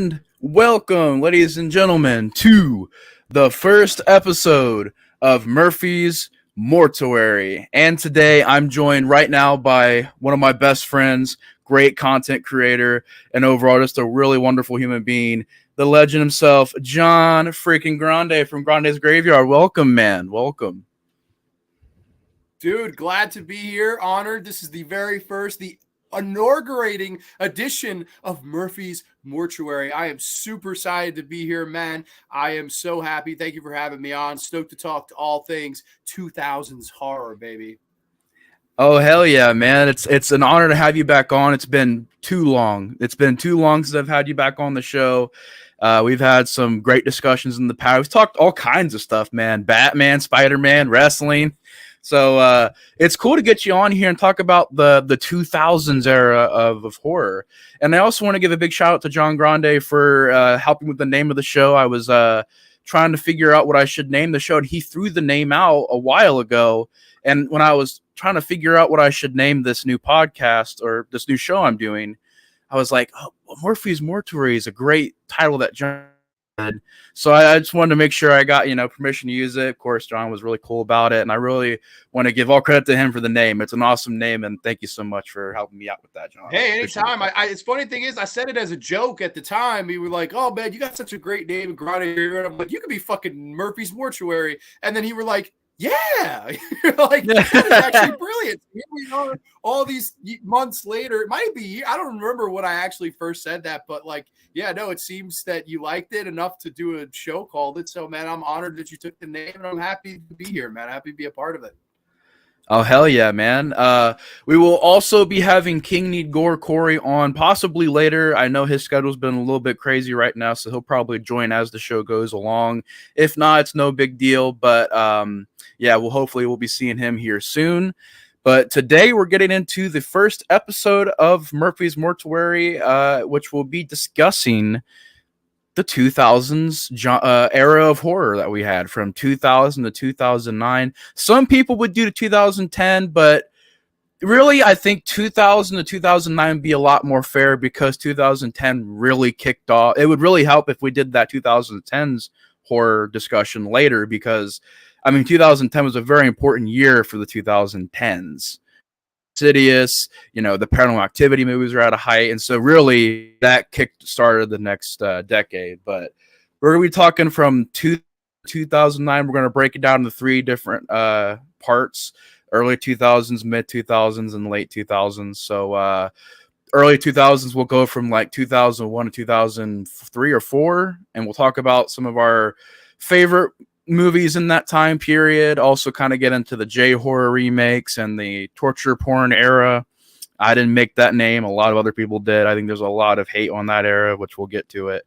And welcome, ladies and gentlemen, to the first episode of Murphy's Mortuary. And today I'm joined right now by one of my best friends, great content creator, and overall just a really wonderful human being, the legend himself, John freaking Grande from Grande's Graveyard. Welcome, man. Welcome. Dude, glad to be here. Honored. This is the very first, the inaugurating edition of Murphy's Mortuary. I am super excited to be here, man. I am so happy. Thank you for having me on. Stoked to talk to all things 2000s horror, baby. Oh hell yeah, man. It's an honor to have you back on. It's been too long. It's been too long since I've had you back on the show. We've had some great discussions in the past. We've talked all kinds of stuff, man. Batman, Spider-Man, wrestling. So it's cool to get you on here and talk about the 2000s era of horror. And I also want to give a big shout out to John Grande for helping with the name of the show. I was trying to figure out what I should name the show, and he threw the name out a while ago. And when I was trying to figure out what I should name this new podcast or this new show I'm doing, I was like, oh, Murphy's Mortuary is a great title that John had. So I just wanted to make sure I got, permission to use it. Of course, John was really cool about it. And I really want to give all credit to him for the name. It's an awesome name. And thank you so much for helping me out with that, John. Hey, anytime. It's funny thing is, I said it as a joke at the time. We were like, oh, man, you got such a great name and Grande here. And I'm like, you could be fucking Murphy's Mortuary. And then he were like, yeah, like that is actually brilliant. Here we are all these months later. It might be, I don't remember what I actually first said that, but like, yeah, no, it seems that you liked it enough to do a show called it. So, man, I'm honored that you took the name, and I'm happy to be here, man. Happy to be a part of it. Oh, hell yeah, man. We will also be having King Need Gore Corey on possibly later. I know his schedule's been a little bit crazy right now, so he'll probably join as the show goes along. If not, it's no big deal. But yeah, we'll be seeing him here soon. But today we're getting into the first episode of Murphy's Mortuary, which will be discussing the 2000s era of horror that we had from 2000 to 2009. Some people would do to 2010, but really I think 2000 to 2009 would be a lot more fair because 2010 really kicked off. It would really help if we did that 2010s horror discussion later because, 2010 was a very important year for the 2010s. Insidious, the Paranormal Activity movies are at a height, and so really that started the next decade. But we're going to be talking from 2009. We're going to break it down into three different parts: early 2000s, mid 2000s, and late 2000s. So early 2000s will go from like 2001 to 2003 or 4, and we'll talk about some of our favorite movies in that time period. Also kind of get into the J-horror remakes and the torture porn era. I didn't make that name. A lot of other people did. I think there's a lot of hate on that era, which we'll get to it.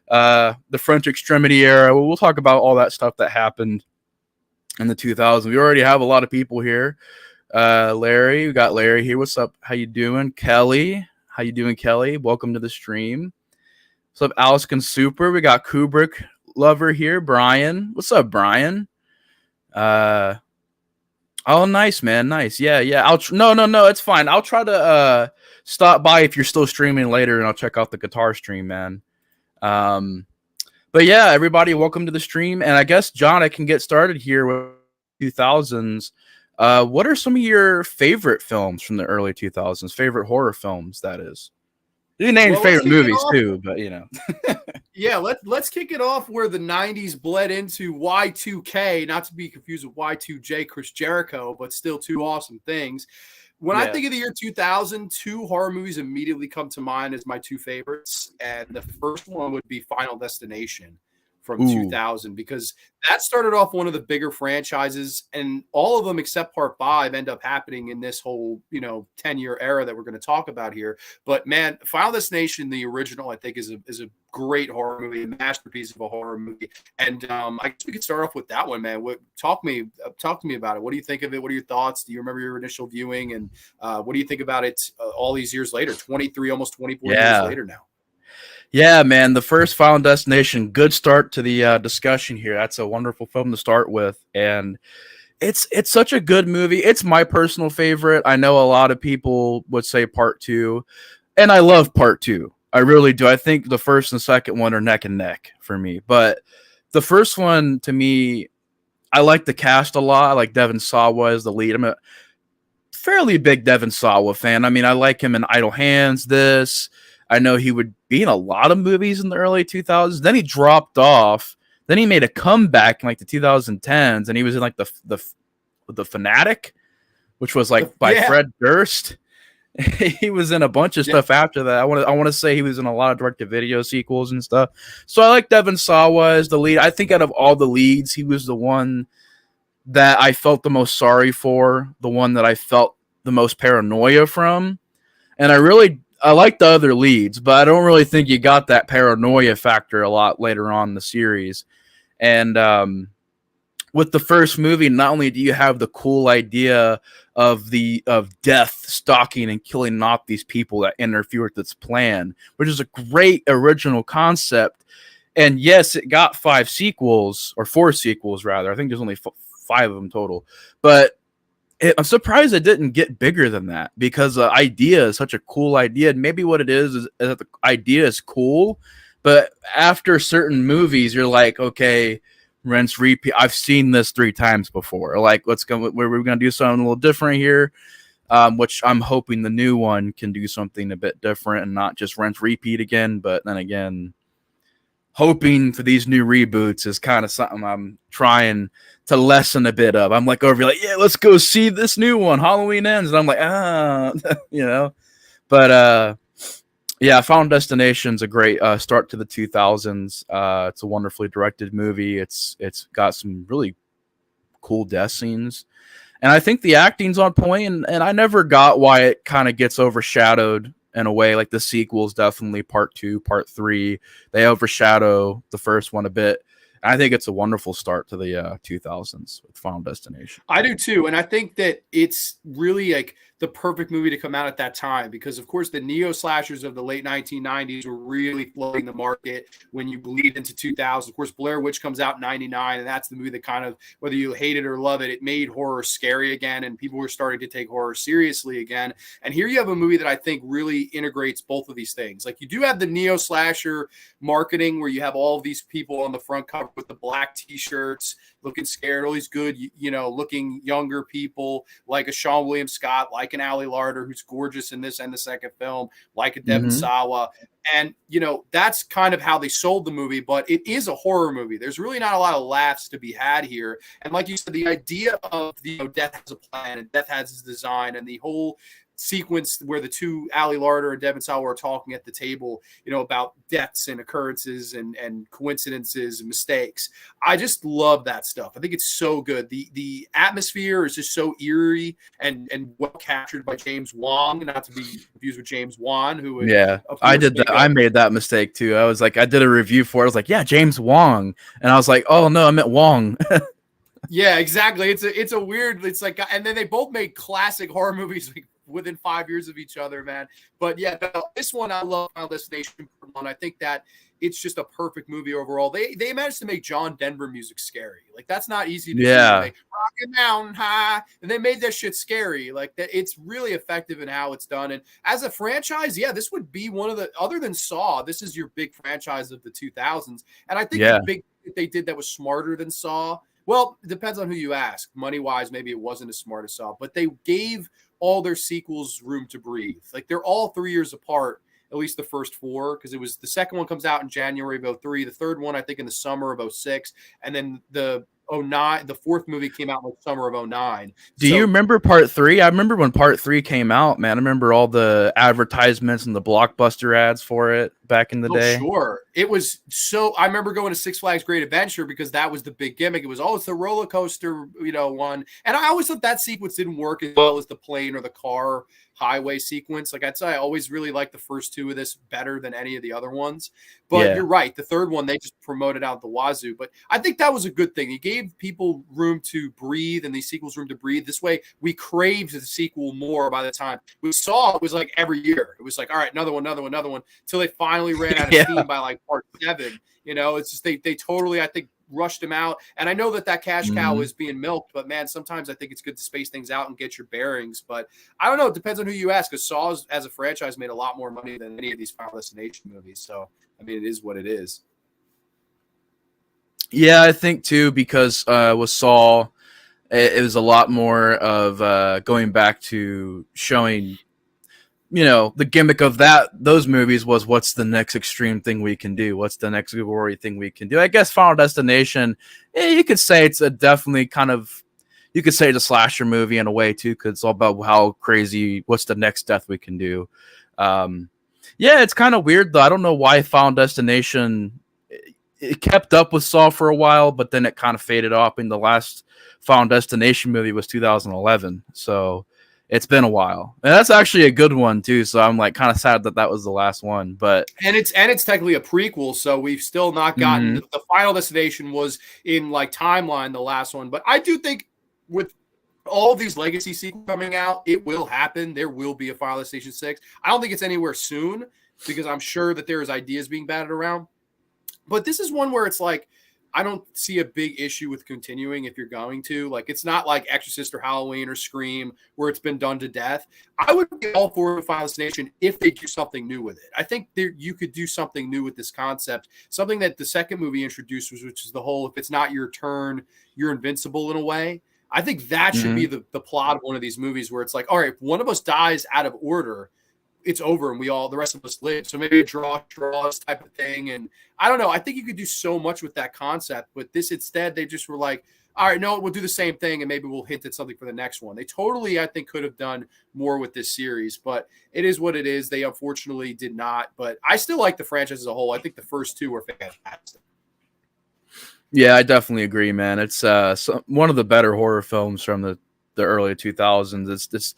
The French Extremity era. We'll talk about all that stuff that happened in the 2000s. We already have a lot of people here. Larry, we got Larry here. What's up? How you doing? Kelly, how you doing, Kelly? Welcome to the stream. What's up, Alaskan Super? We got Kubrick lover here, Brian. What's up, Brian? Oh, nice, man. Nice. Yeah. No, it's fine. I'll try to stop by if you're still streaming later, and I'll check out the guitar stream, man. But yeah, everybody, welcome to the stream. And I guess, John, I can get started here with 2000s. What are some of your favorite films from the early 2000s? Favorite horror films, that is. You can name your favorite movies too, but Yeah, let's kick it off where the 90s bled into Y2K, not to be confused with Y2J, Chris Jericho, but still two awesome things. When I think of the year 2000, two horror movies immediately come to mind as my two favorites. And the first one would be Final Destination from 2000, because that started off one of the bigger franchises, and all of them except part 5 end up happening in this whole 10-year era that we're going to talk about here. But man, Final Destination, the original, I think is a great horror movie, a masterpiece of a horror movie. And I guess we could start off with that one, man. Talk to me about it. What do you think of it? What are your thoughts? Do you remember your initial viewing? And what do you think about it all these years later, 23, almost 24 years later now? Yeah, man, the first Final Destination, good start to the discussion here. That's a wonderful film to start with, and it's such a good movie. It's my personal favorite. I know a lot of people would say part 2, and I love part 2. I really do. I think the first and second one are neck and neck for me. But the first one, to me, I like the cast a lot. I like Devon Sawa as the lead. I'm a fairly big Devon Sawa fan. I mean, I like him in Idle Hands. This, I know he would be in a lot of movies in the early 2000s. Then he dropped off. Then he made a comeback in like the 2010s, and he was in like the Fanatic, which was like by Fred Durst. He was in a bunch of stuff after that. I want to say he was in a lot of direct-to-video sequels and stuff. So I like Devon Sawa as the lead. I think out of all the leads, he was the one that I felt the most sorry for, the one that I felt the most paranoia from. And I like the other leads, but I don't really think you got that paranoia factor a lot later on in the series. And with the first movie, not only do you have the cool idea of death stalking and killing off these people that interfere with its plan, which is a great original concept. And yes, it got 4 sequels rather. I think there's only 5 of them total. But I'm surprised it didn't get bigger than that, because the idea is such a cool idea. And maybe what it is that the idea is cool, but after certain movies, you're like, okay, rinse, repeat. I've seen this 3 times before. Like, let's go. We're going to do something a little different here, which I'm hoping the new one can do something a bit different and not just rinse, repeat again. But then again, hoping for these new reboots is kind of something I'm trying to lessen a bit of. I'm like over like, yeah, let's go see this new one. Halloween Ends, and I'm like, you know. But yeah, Final Destination's a great start to the 2000s. It's a wonderfully directed movie. It's got some really cool death scenes, and I think the acting's on point. And I never got why it kind of gets overshadowed in a way. Like the sequels, definitely part 2, part 3, they overshadow the first one a bit. I think it's a wonderful start to the 2000s with Final Destination. I do too. And I think that it's really like the perfect movie to come out at that time, because of course the neo slashers of the late 1990s were really flooding the market when you bleed into 2000. Of course, Blair Witch comes out in 99, and that's the movie that kind of, whether you hate it or love it, it made horror scary again, and people were starting to take horror seriously again. And here you have a movie that I think really integrates both of these things. Like, you do have the neo slasher marketing where you have all of these people on the front cover with the black t-shirts looking scared, all these good, looking younger people like a Sean William Scott, like an Ali Larder, who's gorgeous in this and the second film, like a Devon Sawa. And, that's kind of how they sold the movie, but it is a horror movie. There's really not a lot of laughs to be had here. And like you said, the idea of, death has a plan and death has its design, and the whole sequence where the two, Ali Larder and Devon Sawa, are talking at the table, about deaths and occurrences and coincidences and mistakes. I just love that stuff. I think it's so good. The atmosphere is just so eerie and well captured by James Wong, not to be confused with James Wan, who I did that. I made that mistake too. I was like, I did a review for it. I was like, yeah, James Wong, and I was like, oh no, I meant Wong. Yeah, exactly. It's a weird. It's like, and then they both made classic horror movies like within 5 years of each other, man. But yeah, this one I love, Final Destination. I think that it's just a perfect movie overall. They managed to make John Denver music scary. Like, that's not easy to do. Like, rockin' mountain high, and they made that shit scary. Like, that, it's really effective in how it's done. And as a franchise, yeah, this would be one of the, other than Saw, this is your big franchise of the 2000s. And I think the big thing they did that was smarter than Saw. Well, it depends on who you ask. Money-wise, maybe it wasn't as smart as Saw, but they gave all their sequels room to breathe. Like, they're all 3 years apart, at least the first 4, because it was the second one comes out in January of 2003, the third one, I think, in the summer of 2006, and then the 2009, the fourth movie came out in the summer of 2009. Do you remember part 3? I remember when part 3 came out, man. I remember all the advertisements and the Blockbuster ads for it back in the day. Sure. It was so, I remember going to Six Flags Great Adventure because that was the big gimmick. It was, it's the roller coaster, one. And I always thought that sequence didn't work as well as the plane or the car highway sequence. Like, I'd say I always really liked the first 2 of this better than any of the other ones. But you're right. The third one, they just promoted out the wazoo. But I think that was a good thing. It gave people room to breathe and these sequels room to breathe. This way, we craved the sequel more by the time we saw it. Was like every year. It was like, all right, another one, till they finally ran out of steam by like part 7. It's just they totally, I think, rushed him out. And I know that cash cow is being milked, but man, sometimes I think it's good to space things out and get your bearings. But I don't know. It depends on who you ask, because Saw as a franchise made a lot more money than any of these Final Destination movies. So, I mean, it is what it is. Yeah, I think too, because with Saw, it was a lot more of going back to showing, the gimmick of those movies was, what's the next extreme thing we can do? What's the next gory thing we can do? I guess Final Destination, you could say it's a definitely kind of, you could say it's a slasher movie in a way too, because it's all about how crazy, what's the next death we can do. Yeah, it's kind of weird though. I don't know why Final Destination, it kept up with Saw for a while, but then it kind of faded off. And the last Final Destination movie was 2011, so it's been a while, and that's actually a good one too. So I'm like kind of sad that was the last one, but it's technically a prequel, so we've still not gotten the Final Destination was in like timeline the last one. But I do think with all these legacy sequels coming out, it will happen. There will be a Final Destination 6. I don't think it's anywhere soon, because I'm sure that there's ideas being batted around. But this is one where it's like, I don't see a big issue with continuing if you're going to. Like, it's not like Exorcist or Halloween or Scream where it's been done to death. I would be all for the Final Destination if they do something new with it. I think you could do something new with this concept, something that the second movie introduced, which is the whole, if it's not your turn, you're invincible in a way. I think that should be the plot of one of these movies, where it's like, all right, if one of us dies out of order, it's over and the rest of us live. So maybe a draws type of thing. And I don't know. I think you could do so much with that concept, but this instead, they just were like, all right, no, we'll do the same thing and maybe we'll hint at something for the next one. They totally, I think, could have done more with this series, but it is what it is. They unfortunately did not, but I still like the franchise as a whole. I think the first two were fantastic. Yeah, I definitely agree, man. It's one of the better horror films from the early 2000s. It's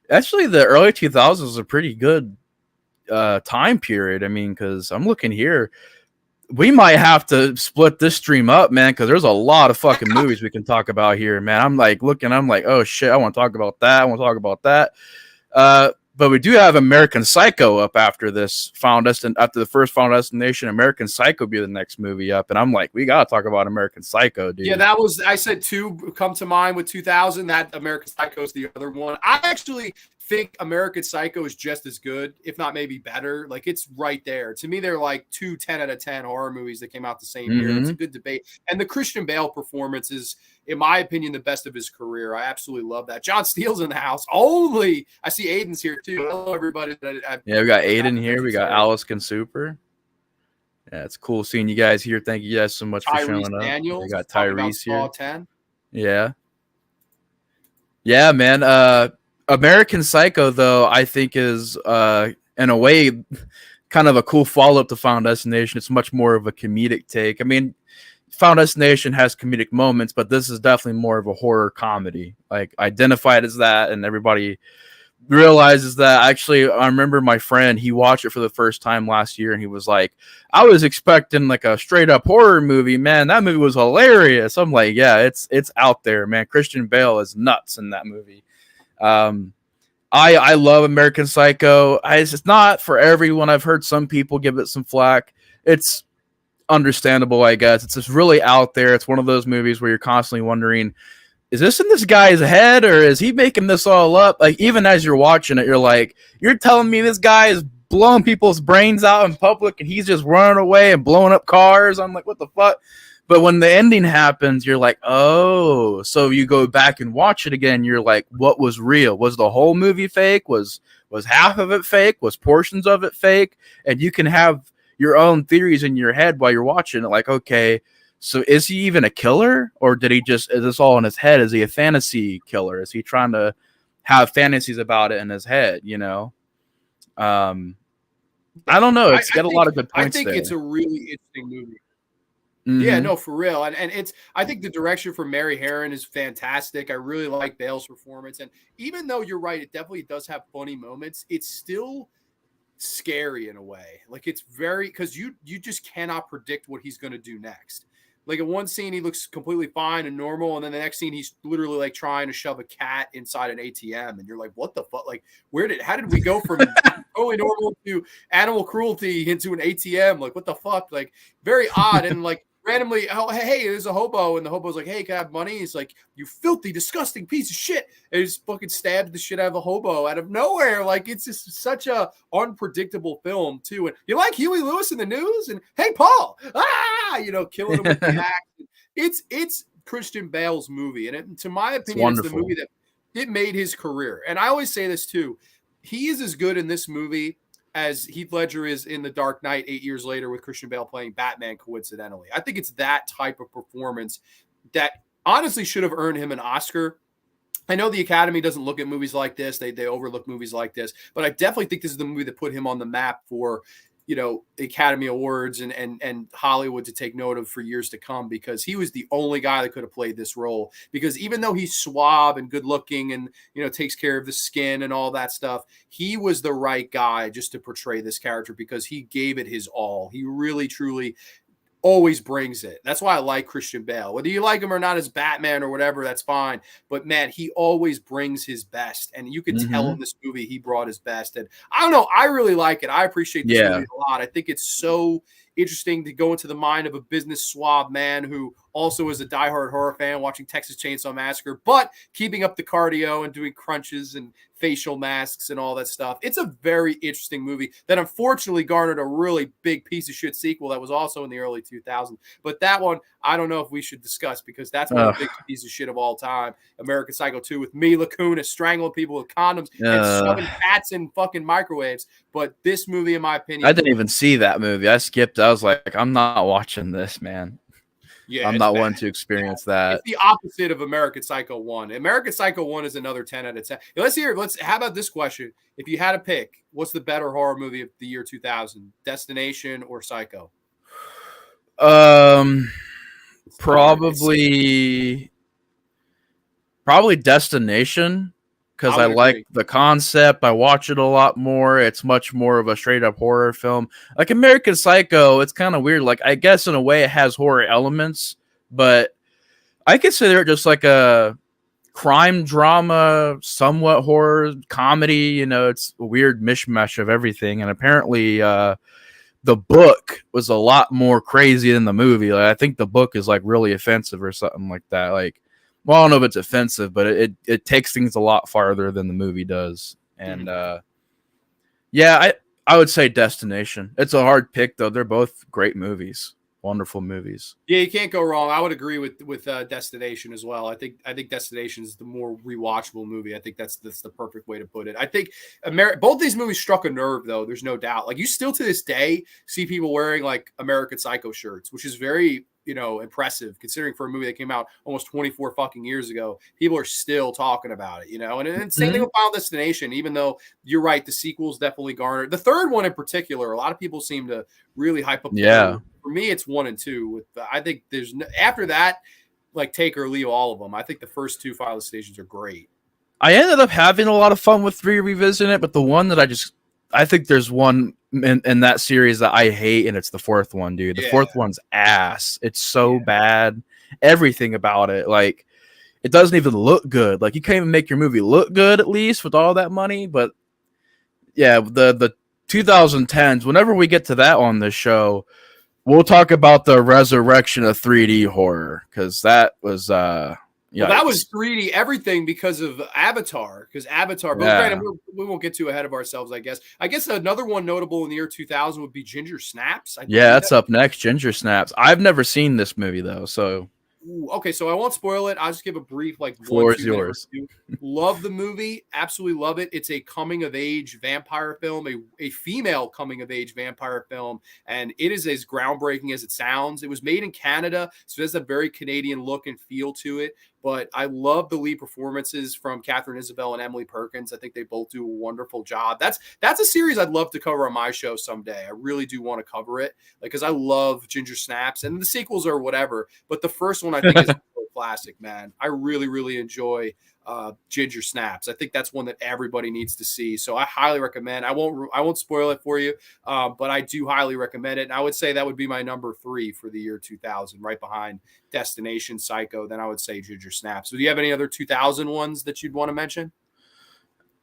actually, the early 2000s was a pretty good time period. I mean, because I'm looking here, we might have to split this stream up, man, because there's a lot of fucking movies we can talk about here, man. I'm like looking, I'm like, oh shit, I want to talk about that. I want to talk about that. But we do have American Psycho up after this after the first Final Destination. American Psycho will be the next movie up, and I'm like, we gotta talk about American Psycho, dude. Yeah, I said two come to mind with 2000. That American Psycho is the other one. I actually think American Psycho is just as good, if not maybe better. Like, it's right there. To me, they're like 10 out of 10 horror movies that came out the same year. It's a good debate. And the Christian Bale performance is, in my opinion, the best of his career. I absolutely love that. John Steele's in the house. I see Aiden's here too. Hello, everybody. Yeah, we got Aiden here. We got Alice Super. Yeah, it's cool seeing you guys here. Thank you guys so much for showing up. Daniels, we got Tyrese here. 10. Yeah, man. American Psycho, though, I think is in a way kind of a cool follow-up to Final Destination. It's much more of a comedic take. I mean, Final Destination has comedic moments, but this is definitely more of a horror comedy. Like, identified as that, and everybody realizes that. Actually, I remember my friend, he watched it for the first time last year, and he was like, I was expecting like a straight-up horror movie. Man, that movie was hilarious. I'm like, yeah, it's out there, man. Christian Bale is nuts in that movie. I love American Psycho. It's not for everyone. I've heard some people give it some flack. It's understandable, I guess. It's just really out there. It's one of those movies where you're constantly wondering, is this in this guy's head, or is he making this all up? Like, even as you're watching it, you're like, you're telling me this guy is blowing people's brains out in public and he's just running away and blowing up cars? I'm like, what the fuck? But when the ending happens, you're like, oh. So you go back and watch it again. You're like, what was real? Was the whole movie fake? Was half of it fake? Was portions of it fake? And you can have your own theories in your head while you're watching it. Like, okay, so is he even a killer? Or is this all in his head? Is he a fantasy killer? Is he trying to have fantasies about it in his head, I don't know. It's got a lot of good points there. I think it's a really interesting movie. Yeah, no, for real. And I think the direction for Mary Herron is fantastic. I really like Bale's performance. And even though you're right, it definitely does have funny moments, it's still scary in a way. Like, it's very, because you just cannot predict what he's going to do next. Like, in one scene, he looks completely fine and normal. And then the next scene, he's literally like trying to shove a cat inside an ATM. And you're like, what the fuck? Like, how did we go from totally normal to animal cruelty into an ATM? Like, what the fuck? Like, very odd. And like, randomly, oh, hey, there's a hobo, and the hobo's like, hey, can I have money? He's like, you filthy, disgusting piece of shit. And he just fucking stabs the shit out of a hobo out of nowhere. Like, it's just such a unpredictable film, too. And you like Huey Lewis in the News? And hey, Paul, killing him with the axe. It's Christian Bale's movie. And to my opinion, it's the movie that it made his career. And I always say this, too. He is as good in this movie as Heath Ledger is in The Dark Knight 8 years later with Christian Bale playing Batman, coincidentally. I think it's that type of performance that honestly should have earned him an Oscar. I know the Academy doesn't look at movies like this. They overlook movies like this. But I definitely think this is the movie that put him on the map for, Academy Awards and Hollywood to take note of for years to come, because he was the only guy that could have played this role. Because even though he's suave and good looking and, takes care of the skin and all that stuff, he was the right guy just to portray this character because he gave it his all. He really, truly always brings it. That's why I like Christian Bale. Whether you like him or not as Batman or whatever, that's fine. But man, he always brings his best. And you can tell in this movie he brought his best. And I don't know, I really like it. I appreciate this movie a lot. I think it's so interesting to go into the mind of a business suave man who also is a diehard horror fan watching Texas Chainsaw Massacre, but keeping up the cardio and doing crunches and facial masks and all that stuff. It's a very interesting movie that unfortunately garnered a really big piece of shit sequel that was also in the early 2000s. But that one, I don't know if we should discuss because that's one of the biggest pieces of shit of all time. American Psycho 2 with Mila Kunis strangling people with condoms and shoving cats in fucking microwaves. But this movie, in my opinion, I didn't even see that movie. I skipped. I was like, I'm not watching this, man. Yeah, I'm not one to experience that. It's the opposite of American Psycho 1. American Psycho 1 is another 10 out of 10. How about this question? If you had to pick, what's the better horror movie of the year 2000? Destination or Psycho? Probably Destination, because I like the concept. I watch it a lot more. It's much more of a straight up horror film. Like American Psycho, it's kind of weird. Like, I guess in a way it has horror elements, but I consider it just like a crime drama, somewhat horror comedy. It's a weird mishmash of everything. And apparently, the book was a lot more crazy than the movie. Like, I think the book is like really offensive or something like that. Like, well, I don't know if it's offensive, but it takes things a lot farther than the movie does. And I would say Destination. It's a hard pick though. They're both great movies, wonderful movies. Yeah, you can't go wrong. I would agree with Destination as well. I think Destination is the more rewatchable movie. I think that's the perfect way to put it. I think both these movies struck a nerve though. There's no doubt. Like, you still to this day see people wearing like American Psycho shirts, which is very impressive considering for a movie that came out almost 24 fucking years ago. People are still talking about it, and same thing with Final Destination, even though you're right, the sequels definitely garnered. The third one in particular, a lot of people seem to really hype up. For me, it's 1 and 2. I think there's after that, like, take or leave all of them. I think the first 2 Final Destinations are great. I ended up having a lot of fun with 3 revisiting it, but the one that I think there's one in that series that I hate, and it's the 4th one, dude. The 4th one's ass. It's so bad. Everything about it, like, it doesn't even look good. Like, you can't even make your movie look good, at least with all that money. But yeah, the 2010s. Whenever we get to that on this show, we'll talk about the resurrection of 3D horror, because that was well, that was 3D everything because of Avatar. But granted, we won't get too ahead of ourselves, I guess. I guess another one notable in the year 2000 would be Ginger Snaps. That's up next, Ginger Snaps. I've never seen this movie, though, so... Okay, so I won't spoil it. I'll just give a brief, like, floor is yours. Love the movie, absolutely love it. It's a coming-of-age vampire film, a female coming-of-age vampire film, and it is as groundbreaking as it sounds. It was made in Canada, so it has a very Canadian look and feel to it. But I love the lead performances from Catherine Isabel and Emily Perkins. I think they both do a wonderful job. That's a series I'd love to cover on my show someday. I really do want to cover it, because I love Ginger Snaps, and the sequels are whatever. But the first one I think is a classic, man. I really, really enjoy Ginger Snaps. I think that's one that everybody needs to see. So I highly recommend. I won't spoil it for you, but I do highly recommend it. And I would say that would be my number 3 for the year 2000, right behind Destination, Psycho. Then I would say Ginger Snaps. So do you have any other 2000 ones that you'd want to mention?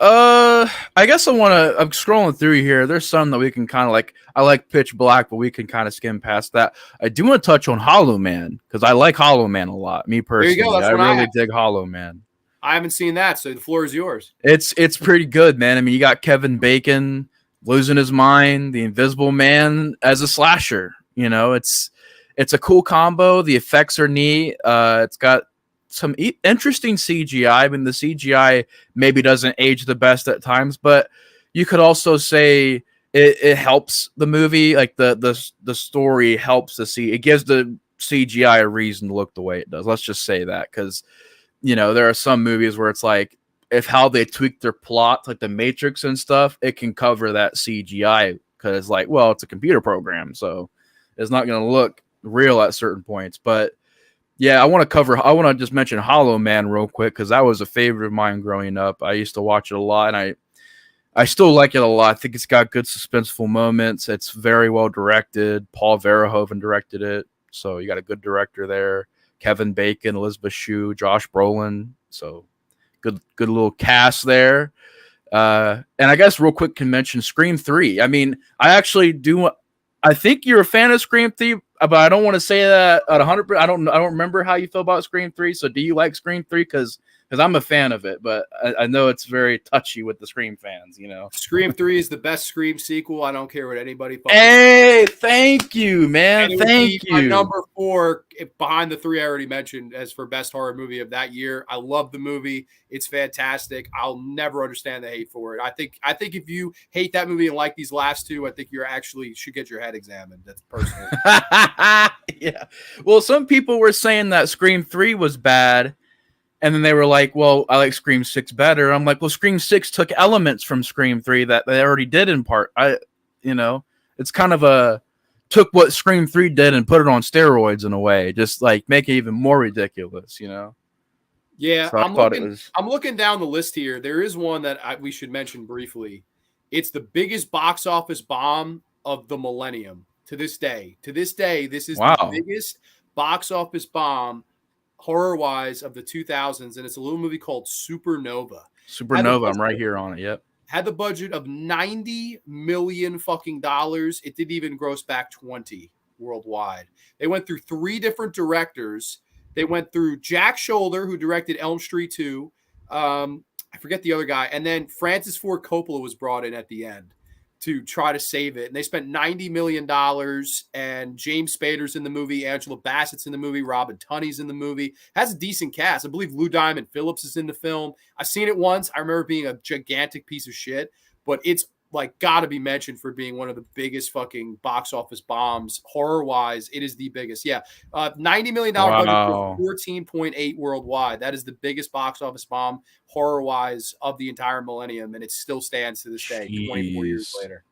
I guess I'm scrolling through here. There's some that we can kind of like. I like Pitch Black, but we can kind of skim past that. I do want to touch on Hollow Man because I like Hollow Man a lot. Me personally, there you go. That's I what really dig Hollow Man. I haven't seen that, so the floor is yours. It's pretty good, man. I mean, you got Kevin Bacon losing his mind, the Invisible Man as a slasher. You know, it's a cool combo. The effects are neat. It's got some interesting CGI. I mean, the CGI maybe doesn't age the best at times, but you could also say it helps the movie. Like the story helps to see. It gives the CGI a reason to look the way it does. Let's just say that, because you know there are some movies where it's like if how they tweak their plots, like The Matrix and stuff, it can cover that CGI because like, well, it's a computer program, so it's not going to look real at certain points. But yeah, I want to just mention Hollow Man real quick because that was a favorite of mine growing up. I used to watch it a lot, and I still like it a lot. I think it's got good suspenseful moments. It's very well directed. Paul Verhoeven directed it, so you got a good director there. Kevin Bacon, Elizabeth Shue, Josh Brolin. So good little cast there. And I guess real quick can mention Scream 3. I mean, I think you're a fan of Scream 3, but I don't want to say that at 100%. I don't remember how you feel about Scream 3. So do you like Scream 3? Because I'm a fan of it, but I know it's very touchy with the Scream fans, you know. Scream 3 is the best Scream sequel. I don't care what anybody. Hey, thank you, man. Thank you. My number 4 behind the 3 I already mentioned as for best horror movie of that year. I love the movie. It's fantastic. I'll never understand the hate for it. I think if you hate that movie and like these last 2, I think you actually should get your head examined. That's personal. Yeah. Well, some people were saying that Scream 3 was bad. And then they were like, well, I like Scream 6 better. I'm like, well, Scream 6 took elements from Scream 3 that they already did in part. It's kind of took what Scream 3 did and put it on steroids in a way, just like make it even more ridiculous, you know? Yeah, so I'm looking down the list here. There is one that we should mention briefly. It's the biggest box office bomb of the millennium to this day. To this day, this is the biggest box office bomb horror-wise of the 2000s, and it's a little movie called Supernova. I'm right here on it. Yep. Had the budget of $90 million fucking dollars. It didn't even gross back 20 worldwide. They went through 3 different directors. They went through Jack Shoulder, who directed Elm Street 2. I forget the other guy, and then Francis Ford Coppola was brought in at the end to try to save it. And they spent $90 million, and James Spader's in the movie, Angela Bassett's in the movie, Robin Tunney's in the movie. Has a decent cast. I believe Lou Diamond Phillips is in the film. I've seen it once. I remember being a gigantic piece of shit, but it's like got to be mentioned for being one of the biggest fucking box office bombs horror-wise. It is the biggest. Yeah. $90 million budget for 14.8 worldwide. That is the biggest box office bomb horror-wise of the entire millennium, and it still stands to this day, 24 years later.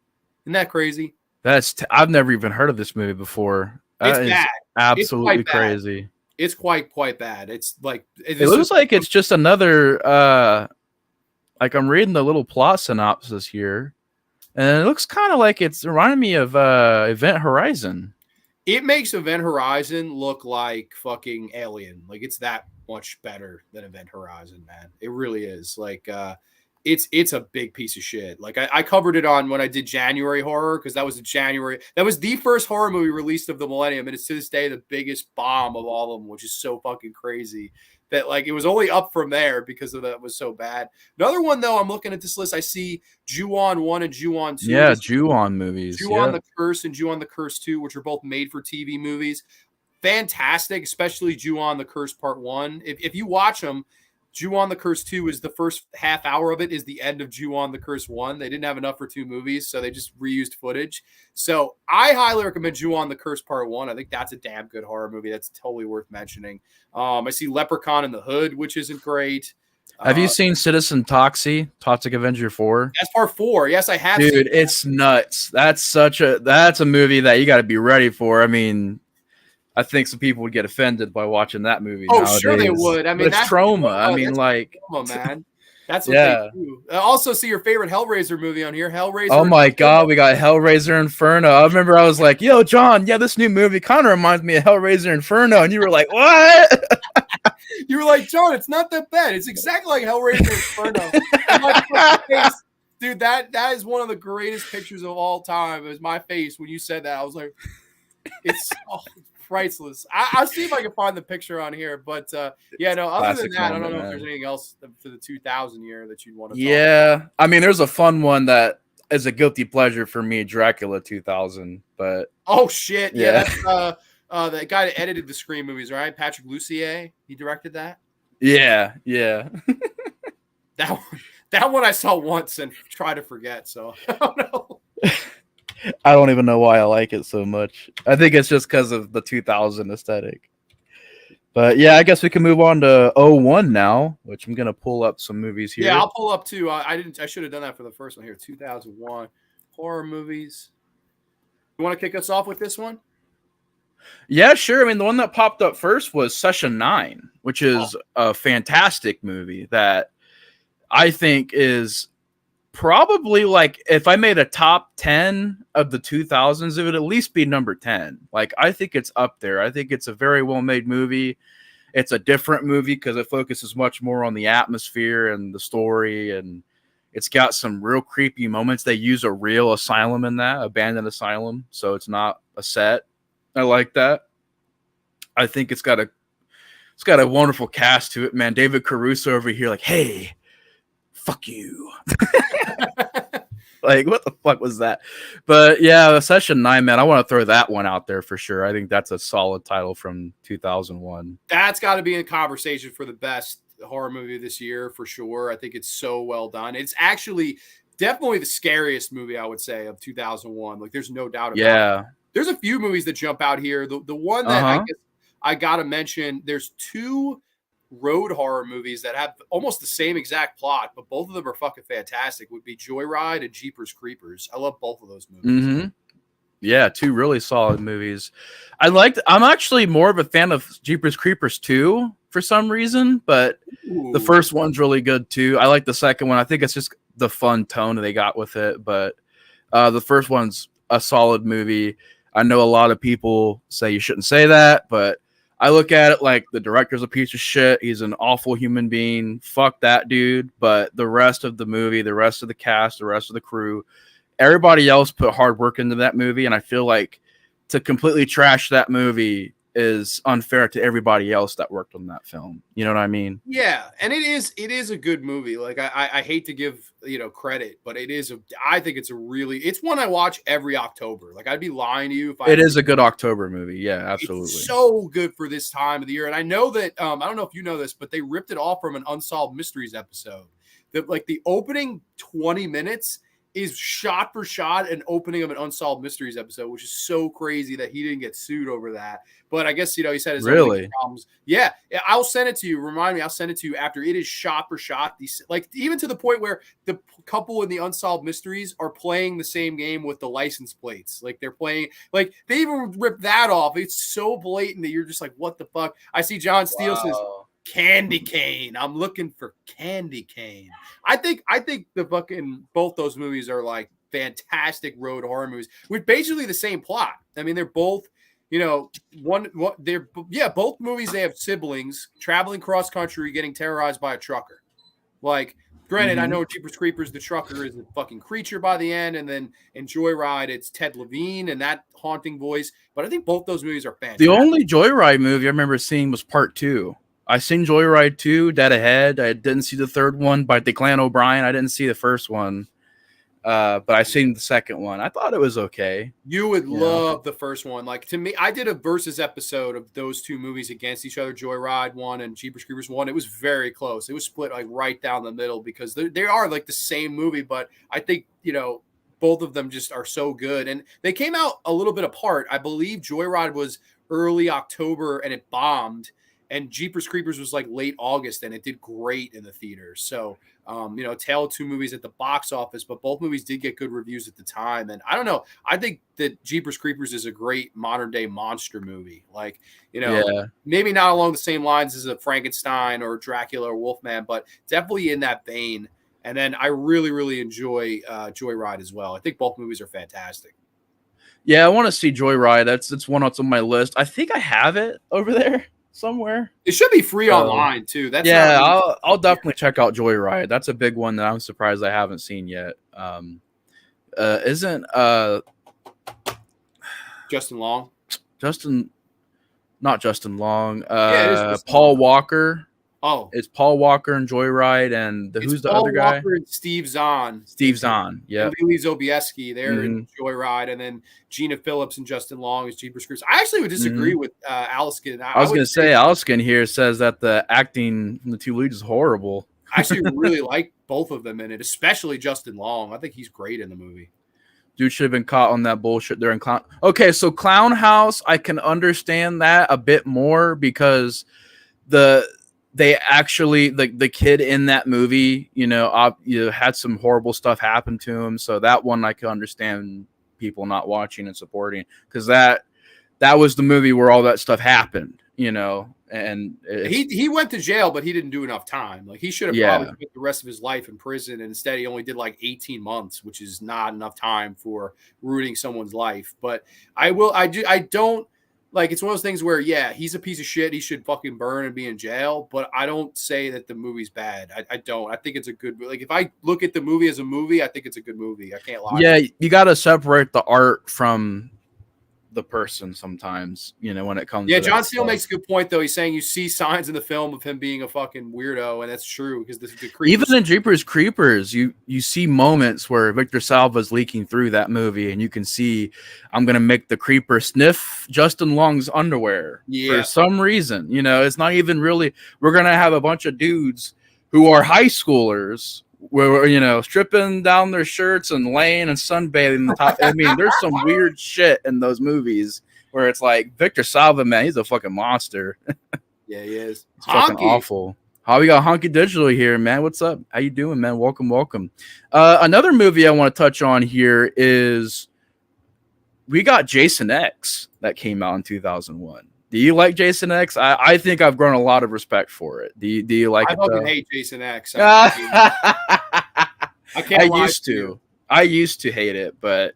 Isn't that crazy? I've never even heard of this movie before. It's bad. Absolutely crazy. It's quite bad. It's like it looks like it's just another like I'm reading the little plot synopsis here. And it looks kind of like it's reminding me of Event Horizon. It makes Event Horizon look like fucking Alien. Like it's that much better than Event Horizon, man. It really is. Like it's a big piece of shit. Like I covered it on when I did January horror because that was the first horror movie released of the millennium, and it's to this day the biggest bomb of all of them, which is so fucking crazy. That like it was only up from there because of that was so bad. Another one though, I'm looking at this list. I see Ju-On 1 and Ju-On 2. Yeah, Ju-On movies. Ju-On the Curse and Ju-On the Curse 2, which are both made for TV movies. Fantastic, especially Ju-On the Curse Part 1. If you watch them, Ju-On the Curse 2 is the first half hour of it is the end of Ju-On the Curse 1. They didn't have enough for 2 movies, so they just reused footage. So I highly recommend Ju-On the Curse Part 1. I think that's a damn good horror movie. That's totally worth mentioning. I see Leprechaun in the Hood, which isn't great. Have you seen Citizen Toxic Avenger 4? That's Part 4. Yes, I have. Dude, it's nuts. That's a movie that you got to be ready for. I mean, I think some people would get offended by watching that movie. Oh, nowadays. Sure they would. I mean, that's trauma. I mean, like, trauma, man. That's what they do. I also see your favorite Hellraiser movie on here. Hellraiser. Oh my God, we got Hellraiser Inferno. I remember I was like, "Yo, John, yeah, this new movie kind of reminds me of Hellraiser Inferno," and you were like, "What?" You were like, John, it's not that bad. It's exactly like Hellraiser Inferno. And my face, dude, that is one of the greatest pictures of all time. It was my face when you said that. I was like, it's priceless. I'll see if I can find the picture on here. But yeah, no, other than that, I don't know if there's anything else for the 2000 year that you'd want to talk about. I mean, there's a fun one that is a guilty pleasure for me, Dracula 2000. But oh shit, yeah, that's the guy that edited the Scream movies, right? Patrick Lussier, he directed that. Yeah. That one I saw once and try to forget. So I don't know. I don't even know why I like it so much. I think it's just because of the 2000 aesthetic. But yeah, I guess we can move on to 01 now, which I'm gonna pull up some movies here. Yeah, I'll pull up too. I should have done that for the first one here. 2001 horror movies. You want to kick us off with this one? Yeah, sure. I mean, the one that popped up first was Session 9, which is a fantastic movie that I think is probably, like, if I made a top 10 of the 2000s, it would at least be number 10. Like, I think it's up there. I think it's a very well-made movie. It's a different movie because it focuses much more on the atmosphere and the story, and it's got some real creepy moments. They use a real asylum in that, abandoned asylum, so it's not a set. I like that. I think it's got a wonderful cast to it, man. David Caruso over here, like, hey, fuck you. Like, what the fuck was that? But yeah, Session 9, man, I want to throw that one out there for sure. I think that's a solid title from 2001. That's got to be in conversation for the best horror movie this year for sure. I think it's so well done. It's actually definitely the scariest movie, I would say, of 2001. Like, there's no doubt about it. There's a few movies that jump out here. The one that I guess I got to mention, there's two road horror movies that have almost the same exact plot, but both of them are fucking fantastic, would be Joyride and Jeepers Creepers. I love both of those movies. Yeah, two really solid movies. I'm actually more of a fan of Jeepers Creepers 2 for some reason, but the first one's really good too. I like the second one. I think it's just the fun tone they got with it, but the first one's a solid movie. I know a lot of people say you shouldn't say that, but I look at it like the director's a piece of shit. He's an awful human being. Fuck that dude. But the rest of the movie, the rest of the cast, the rest of the crew, everybody else put hard work into that movie. And I feel like to completely trash that movie is unfair to everybody else that worked on that film. You know what I mean? Yeah, and it is a good movie. Like I hate to give credit, but I think it's one I watch every October. Like, I'd be lying to you if it is a good October movie. Yeah, absolutely. It's so good for this time of the year. And I know that I don't know if you know this, but they ripped it off from an Unsolved Mysteries episode. That, like, the opening 20 minutes is shot for shot an opening of an Unsolved Mysteries episode, which is so crazy that he didn't get sued over that. But I guess, he said his own problems. Yeah, I'll send it to you. Remind me, I'll send it to you after. It is shot for shot. Like, even to the point where the couple in the Unsolved Mysteries are playing the same game with the license plates. Like, they're playing, like, they even rip that off. It's so blatant that you're just like, what the fuck? I see John Steele says, Candy cane. I'm looking for Candy cane. I think the fucking both those movies are like fantastic road horror movies with basically the same plot. I mean, they're both, both movies, they have siblings traveling cross country, getting terrorized by a trucker. Like, granted, I know Jeepers Creepers, the trucker is a fucking creature by the end, and then in Joyride, it's Ted Levine and that haunting voice. But I think both those movies are fantastic. The only Joyride movie I remember seeing was part 2. I seen Joyride 2, Dead Ahead. I didn't see the third one by Declan O'Brien. I didn't see the first one, but I seen the second one. I thought it was okay. You would love the first one. Like, to me, I did a versus episode of those two movies against each other, Joyride 1 and Jeepers Creepers 1. It was very close. It was split like right down the middle because they are like the same movie, but I think, both of them just are so good. And they came out a little bit apart. I believe Joyride was early October and it bombed. And Jeepers Creepers was like late August, and it did great in the theaters. So, tale of two movies at the box office, but both movies did get good reviews at the time. And I don't know. I think that Jeepers Creepers is a great modern day monster movie. Like, maybe not along the same lines as a Frankenstein or Dracula or Wolfman, but definitely in that vein. And then I really, really enjoy Joyride as well. I think both movies are fantastic. Yeah, I want to see Joyride. That's one that's on my list. I think I have it over there. somewhere. It should be free online too. That's yeah. not I'll definitely check out Joyride. That's a big one that I'm surprised I haven't seen yet. Isn't Justin Long? Not Justin Long. Yeah, it is Justin Paul Long. Walker. Oh, It's Paul Walker and Joyride, and who's the Paul other guy? Walker and Steve Zahn. Steve Zahn. Yeah. And Lee Sobieski, they're in Joyride, and then Gina Phillips and Justin Long is Jeepers Creepers. I actually would disagree with Aliskin. I was going to say Aliskin here says that the acting from the two leads is horrible. I actually really like both of them in it, especially Justin Long. I think he's great in the movie. Dude should have been caught on that bullshit during Clown. Okay, so Clown House, I can understand that a bit more because they actually the kid in that movie, had some horrible stuff happen to him. So that one I can understand people not watching and supporting because that was the movie where all that stuff happened, and he went to jail, but he didn't do enough time. Like he should have probably spent the rest of his life in prison, and instead he only did like 18 months, which is not enough time for ruining someone's life. But I don't like, it's one of those things where, yeah, he's a piece of shit. He should fucking burn and be in jail. But I don't say that the movie's bad. I don't. I think it's a good movie. Like if I look at the movie as a movie, I think it's a good movie. I can't lie. Yeah, you got to separate the art from the person sometimes, when it comes to John Steele makes a good point though. He's saying you see signs in the film of him being a fucking weirdo, and that's true because even in Jeepers Creepers, you see moments where Victor Salva's leaking through that movie, and you can see I'm gonna make the creeper sniff Justin Long's underwear for some reason. It's not even really. We're gonna have a bunch of dudes who are high schoolers, where stripping down their shirts and laying and sunbathing in the top. I mean, there's some weird shit in those movies where it's like Victor Salva, man, he's a fucking monster. Yeah, he is. It's fucking awful. How we got Honky Digital here, man? What's up? How you doing, man? Welcome. Another movie I want to touch on here is we got Jason X that came out in 2001. Do you like Jason X? I think I've grown a lot of respect for it. Do you like it? I fucking hate Jason X. I used to hate it, but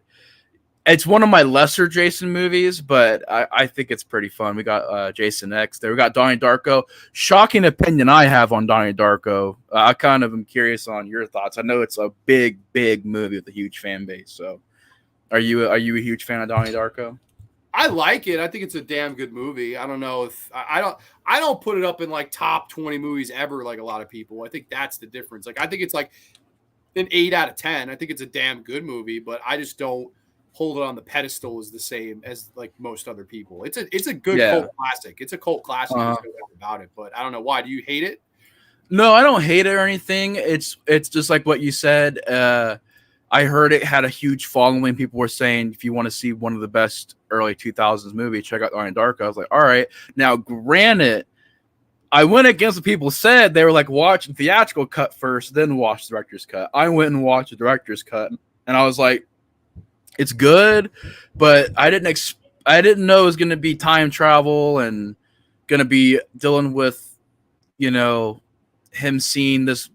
it's one of my lesser Jason movies, but I think it's pretty fun. We got Jason X there. We got Donnie Darko. Shocking opinion I have on Donnie Darko. I kind of am curious on your thoughts. I know it's a big movie with a huge fan base. So are you a huge fan of Donnie Darko? I like it. I think it's a damn good movie. I don't know if I don't put it up in like top 20 movies ever like a lot of people. I think that's the difference. Like I think it's like an 8 out of 10. I think it's a damn good movie, but I just don't hold it on the pedestal as the same as like most other people. It's a good cult classic. It's a cult classic. There's no doubt about it, but I don't know why. Do you hate it? No, I don't hate it or anything. It's just like what you said. I heard it had a huge following. People were saying, if you want to see one of the best early 2000s movies, check out Donnie Darko. I was like, all right. Now, granted, I went against what people said. They were like, watch the theatrical cut first, then watch the director's cut. I went and watched the director's cut, and I was like, it's good, but I didn't know it was going to be time travel and going to be dealing with, him seeing this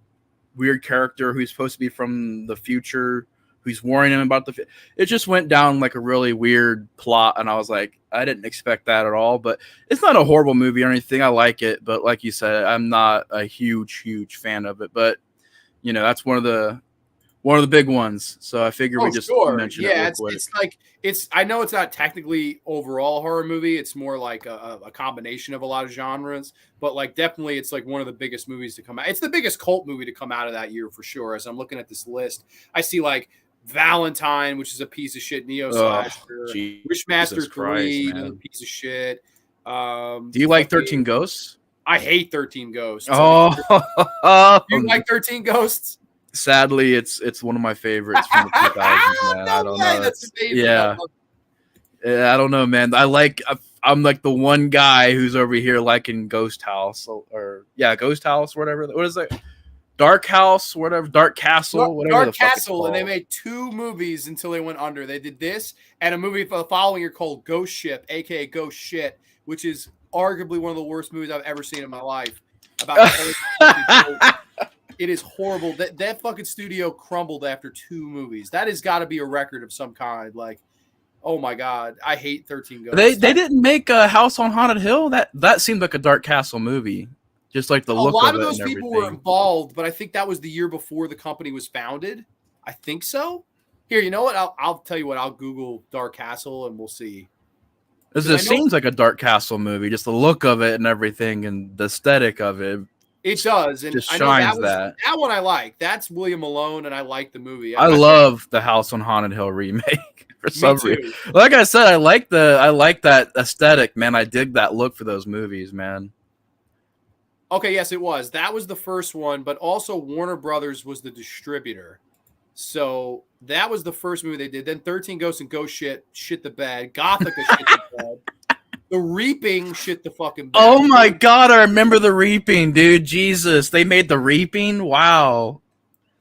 weird character who's supposed to be from the future, who's warning him about it just went down like a really weird plot, and I was like, I didn't expect that at all. But it's not a horrible movie or anything. I like it, but like you said, I'm not a huge fan of it. But that's one of the big ones. So I figure we just mention it real quick. It's I know it's not technically overall horror movie. It's more like a combination of a lot of genres, but like definitely it's like one of the biggest movies to come out. It's the biggest cult movie to come out of that year for sure. As I'm looking at this list, I see like Valentine, which is a piece of shit neo slasher. Wishmaster 3, another piece of shit. Do you like 13 Ghosts? I hate 13 Ghosts. Oh, do you like 13 Ghosts? Sadly, it's one of my favorites from the 2000s, man. I don't know. That's amazing. Yeah, I don't know, man. I'm like the one guy who's over here liking Ghost House or Ghost House, whatever. What is it? Dark House, whatever. Dark Castle, whatever. Dark Castle, and they made 2 movies until they went under. They did this and a movie for the following year called Ghost Ship, aka Ghost Shit, which is arguably one of the worst movies I've ever seen in my life. It is horrible. That fucking studio crumbled after 2 movies. That has got to be a record of some kind. Like, Oh my god, I hate 13 They Ghosts. they didn't make a House on Haunted Hill. That seemed like a Dark Castle movie, just like the A look lot of of it those and people were everything. involved, but I think that was the year before the company was founded. I think so. Here, you know what? I'll tell you what. I'll Google Dark Castle and we'll see. It Because I just know seems like a Dark Castle movie, just the look of it and everything, and the aesthetic of it it does, and just I know shines that. that one I like. That's William Malone, and I like the movie. I I think love the House on Haunted Hill remake for me some reason. too. Like I said, I like that aesthetic, man. I dig that look for those movies, man. Okay, yes, it was. That was the first one, but also Warner Brothers was the distributor. So that was the first movie they did. Then 13 Ghosts and Ghost shit the bed. Gothica shit the bed. The Reaping shit the fucking bed. Oh my god, I remember The Reaping, dude. Jesus, they made The Reaping? Wow.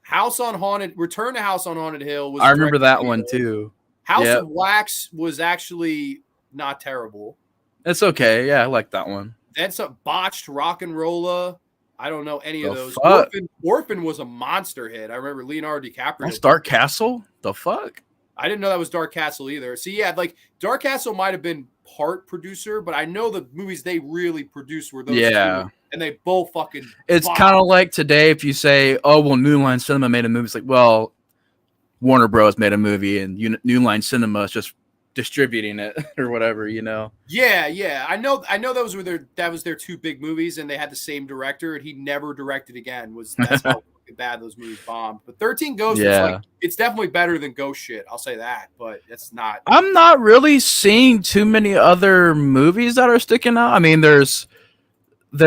Return to House on Haunted Hill was I remember directed that by one too. House Yep. of Wax was actually not terrible. It's okay. Yeah, I like that one. That's a botched rock and rolla. I don't know any of those. Fuck? Orphan was a monster hit. I remember Leonardo DiCaprio. That's Dark Castle? The fuck? I didn't know that was Dark Castle either. See, yeah, like Dark Castle might have been part producer, but I know the movies they really produced were those two, and they both fucking. It's kind of like today if you say, "Oh, well, New Line Cinema made a movie." It's like, well, Warner Bros. Made a movie, and New Line Cinema is just distributing it or whatever, you know. Yeah. I know that was their two big movies, and they had the same director, and he never directed again. That's how bad those movies bombed. But 13 Ghosts was like, it's definitely better than Ghost shit. I'll say that, but it's not. I'm not really seeing too many other movies that are sticking out. I mean, there's we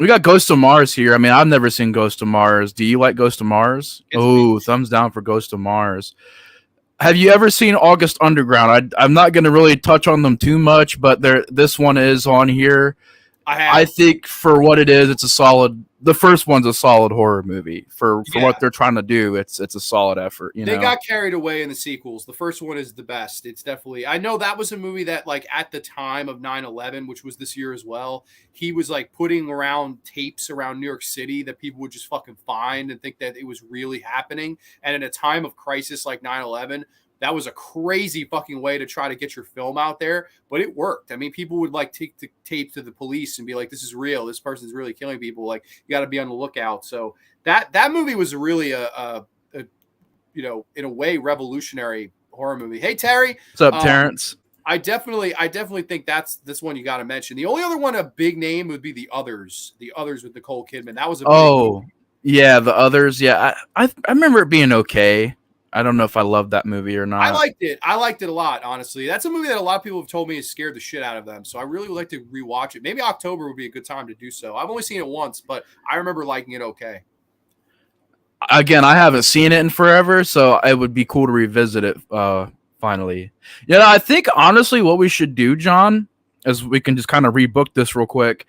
got Ghost of Mars here. I mean, I've never seen Ghost of Mars. Do you like Ghost of Mars? Oh, thumbs down for Ghost of Mars. Have you ever seen August Underground? I'm not going to really touch on them too much, but this one is on here. I think for what it is, it's a solid. The first one's a solid horror movie for what they're trying to do. It's a solid effort. They got carried away in the sequels. The first one is the best. It's definitely. I know that was a movie that, like, at the time of 9/11, which was this year as well, he was like putting around tapes around New York City that people would just fucking find and think that it was really happening. And in a time of crisis like 9/11. That was a crazy fucking way to try to get your film out there, but it worked. I mean, people would like take the tape to the police and be like, "This is real. This person's really killing people. Like, you got to be on the lookout." So that movie was really a in a way, revolutionary horror movie. Hey, Terry, what's up, Terrence? I definitely think that's this one you got to mention. The only other one, a big name, would be The Others. The Others with Nicole Kidman. That was a big movie. Yeah, The Others. Yeah, I remember it being okay. I don't know if I loved that movie or not. I liked it. I liked it a lot, honestly. That's a movie that a lot of people have told me has scared the shit out of them. So I really would like to rewatch it. Maybe October would be a good time to do so. I've only seen it once, but I remember liking it okay. Again, I haven't seen it in forever, so it would be cool to revisit it finally. Yeah, I think honestly what we should do, John, is we can just kind of rebook this real quick.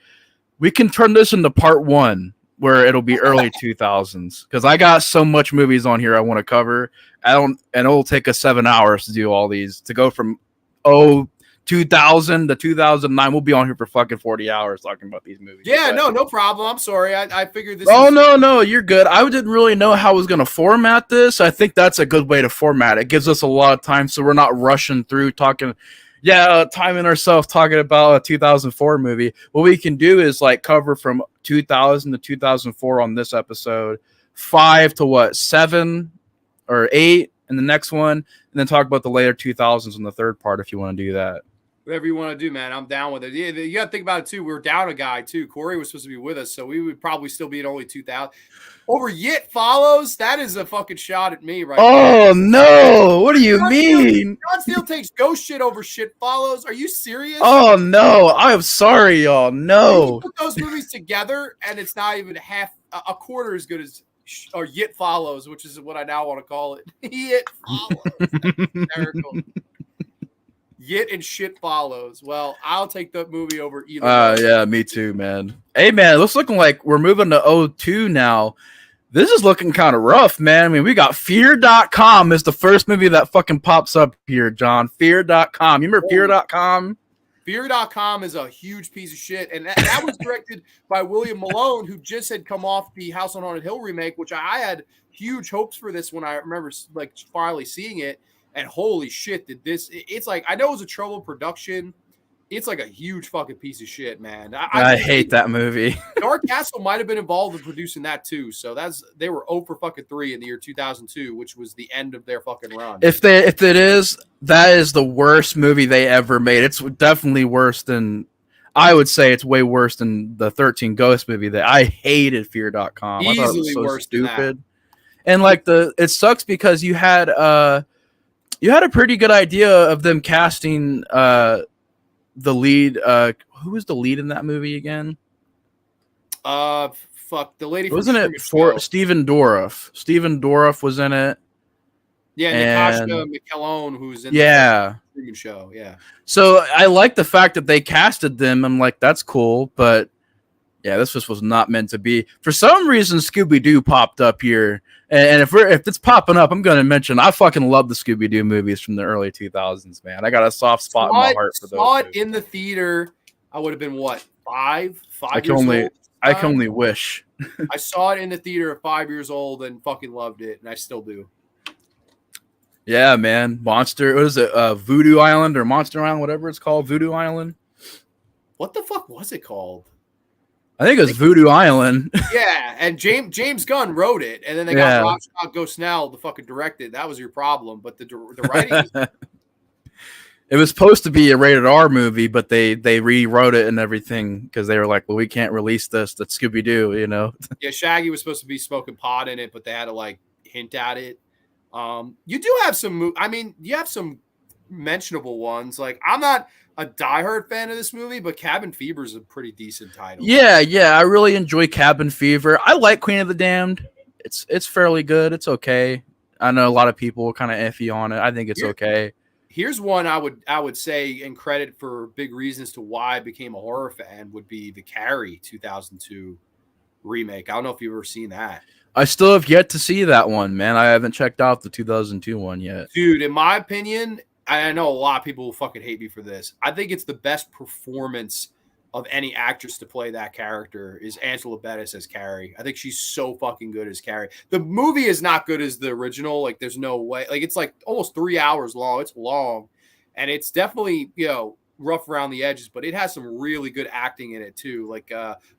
We can turn this into part 1. Where it'll be early 2000s, because I got so much movies on here I want to cover. And it'll take us 7 hours to do all these. To go from 2000 to 2009, we'll be on here for fucking 40 hours talking about these movies. Yeah, no problem. I'm sorry. I figured this. No, you're good. I didn't really know how I was gonna format this. I think that's a good way to format it. It gives us a lot of time, so we're not rushing through talking. Timing ourselves talking about a 2004 movie. What we can do is like cover from 2000 to 2004 on this episode, 5 to 7 or 8 in the next one, and then talk about the later 2000s in the third part if you want to do that. Whatever you want to do, man. I'm down with it. Yeah, you got to think about it too. We're down a guy too. Corey was supposed to be with us, so we would probably still be at only 2000. Over Yit Follows. That is a fucking shot at me right now. Oh no! What do you mean? John Steele takes ghost shit over Shit Follows. Are you serious? Oh no! I'm sorry, y'all. No. You put those movies together, and it's not even a quarter as good as Yit Follows, which is what I now want to call it. Yit Follows. Hysterical. Yit and Shit Follows. Well, I'll take that movie over either. Yeah, me too, man. Hey, man, it's looking like we're moving to 02 now. This is looking kind of rough, man. I mean, we got Fear.com is the first movie that fucking pops up here, John. Fear.com. You remember Fear.com? Fear.com is a huge piece of shit. And that was directed by William Malone, who just had come off the House on Haunted Hill remake, which I had huge hopes for this when I remember like finally seeing it, and holy shit, did this? It's like I know it was a troubled production. It's like a huge fucking piece of shit, man. I hate that movie. Dark Castle might have been involved in producing that too. So they were 0 for fucking 3 in the year 2002, which was the end of their fucking run. If it is, that is the worst movie they ever made. It's definitely worse than, I would say it's way worse than the 13 Ghost movie that I hated. Fear.com. I thought it was so worse stupid. And like it sucks because you had a pretty good idea of them casting the lead. Who was the lead in that movie again? Fuck, the lady. Wasn't it for Stephen Dorff? Stephen Dorff was in it. Yeah, Natasha McElhone, who's in the Truman Show. Yeah. So I like the fact that they casted them. I'm like, that's cool, but yeah, this just was not meant to be. For some reason, Scooby-Doo popped up here, and if it's popping up, I'm going to mention I fucking love the Scooby-Doo movies from the early 2000s, man. I got a soft spot in my heart for those. Saw it in the theater. I would have been what, five years old. I can only wish. I saw it in the theater at 5 years old and fucking loved it, and I still do. Yeah, man. Monster. What is it? Voodoo Island or Monster Island, whatever it's called. Voodoo Island. What the fuck was it called? I think it was Voodoo Island. Yeah, and James Gunn wrote it, and then they got Rob Scott Gosnell to fucking direct it. That was your problem, but the writing. It was supposed to be a rated R movie, but they rewrote it and everything because they were like, well, we can't release this. That's Scooby-Doo, you know? Yeah, Shaggy was supposed to be smoking pot in it, but they had to like hint at it. You do have some, you have some mentionable ones. Like, I'm not a diehard fan of this movie, but Cabin Fever is a pretty decent title. Yeah, I really enjoy Cabin Fever. I like Queen of the Damned. It's fairly good. It's okay. I know a lot of people are kind of iffy on it. I think it's okay. Here's one I would say and credit for big reasons to why I became a horror fan would be the Carrie 2002 remake. I don't know if you've ever seen that. I still have yet to see that one, man. I haven't checked out the 2002 one yet. Dude, in my opinion, I know a lot of people will fucking hate me for this. I think it's the best performance of any actress to play that character is Angela Bettis as Carrie. I think she's so fucking good as Carrie. The movie is not good as the original. Like, there's no way. Like, it's like almost 3 hours long. It's long. And it's definitely, rough around the edges, but it has some really good acting in it too. Like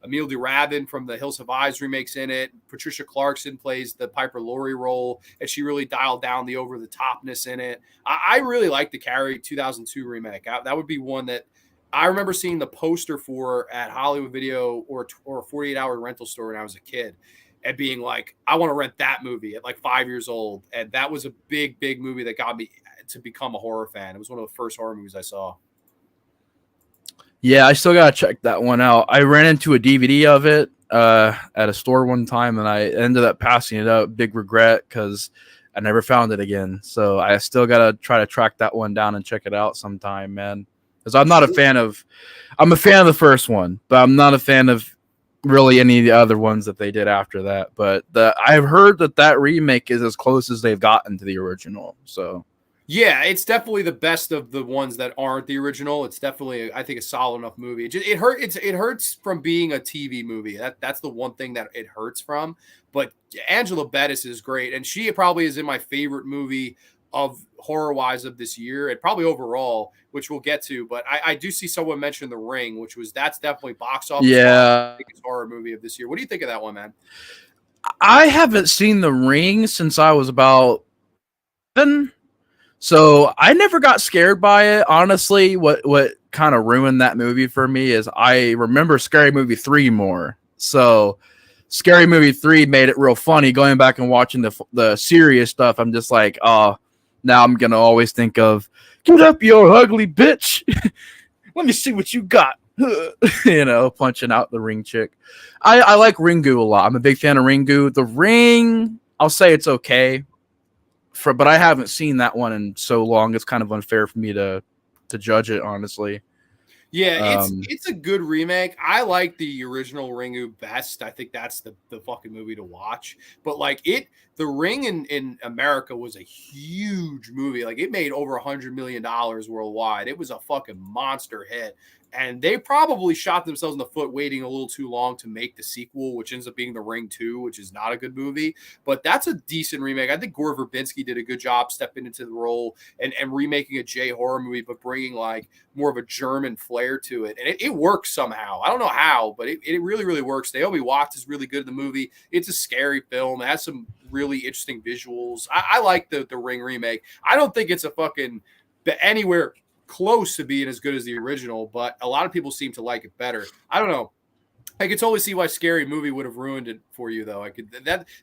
Emile DeRabin from the Hills Have Eyes remakes in it. Patricia Clarkson plays the Piper Laurie role, and she really dialed down the over the topness in it. I really like the Carrie 2002 remake. That would be one that I remember seeing the poster for at Hollywood Video or a 48-hour rental store when I was a kid, and being like, I want to rent that movie at like 5 years old. And that was a big movie that got me to become a horror fan. It was one of the first horror movies I saw. Yeah, I still gotta check that one out. I ran into a DVD of it at a store one time, and I ended up passing it up. Big regret because I never found it again. So I still gotta try to track that one down and check it out sometime, man. Because I'm not a fan of. I'm a fan of the first one, but I'm not a fan of really any of the other ones that they did after that. But I've heard that remake is as close as they've gotten to the original. So. Yeah, it's definitely the best of the ones that aren't the original. It's definitely, I think, a solid enough movie. It hurts from being a TV movie. That's the one thing that it hurts from. But Angela Bettis is great, and she probably is in my favorite movie of horror-wise of this year, and probably overall, which we'll get to. But I do see someone mention The Ring, that's definitely box office. Yeah, biggest horror movie of this year. What do you think of that one, man? I haven't seen The Ring since I was about 7. So I never got scared by it. Honestly, what kind of ruined that movie for me is I remember Scary Movie 3 more. So Scary Movie 3 made it real funny. Going back and watching the serious stuff, I'm just like, oh, now I'm going to always think of, get up, you ugly bitch. Let me see what you got. Punching out the Ring chick. I like Ringu a lot. I'm a big fan of Ringu. The Ring, I'll say it's okay. But I haven't seen that one in so long. It's kind of unfair for me to judge it, honestly. Yeah, it's a good remake. I like the original Ringu best. I think that's the fucking movie to watch. But like the The Ring in America was a huge movie. Like it made over $100 million worldwide. It was a fucking monster hit. And they probably shot themselves in the foot waiting a little too long to make the sequel, which ends up being The Ring 2, which is not a good movie. But that's a decent remake. I think Gore Verbinski did a good job stepping into the role and remaking a J horror movie, but bringing like more of a German flair to it. And it works somehow. I don't know how, but it really, really works. Naomi Watts is really good in the movie. It's a scary film. It has some really interesting visuals. I like the Ring remake. I don't think it's a fucking anywhere close to being as good as the original, but a lot of people seem to like it better. I don't know. I could totally see why Scary Movie would have ruined it for you, though. I could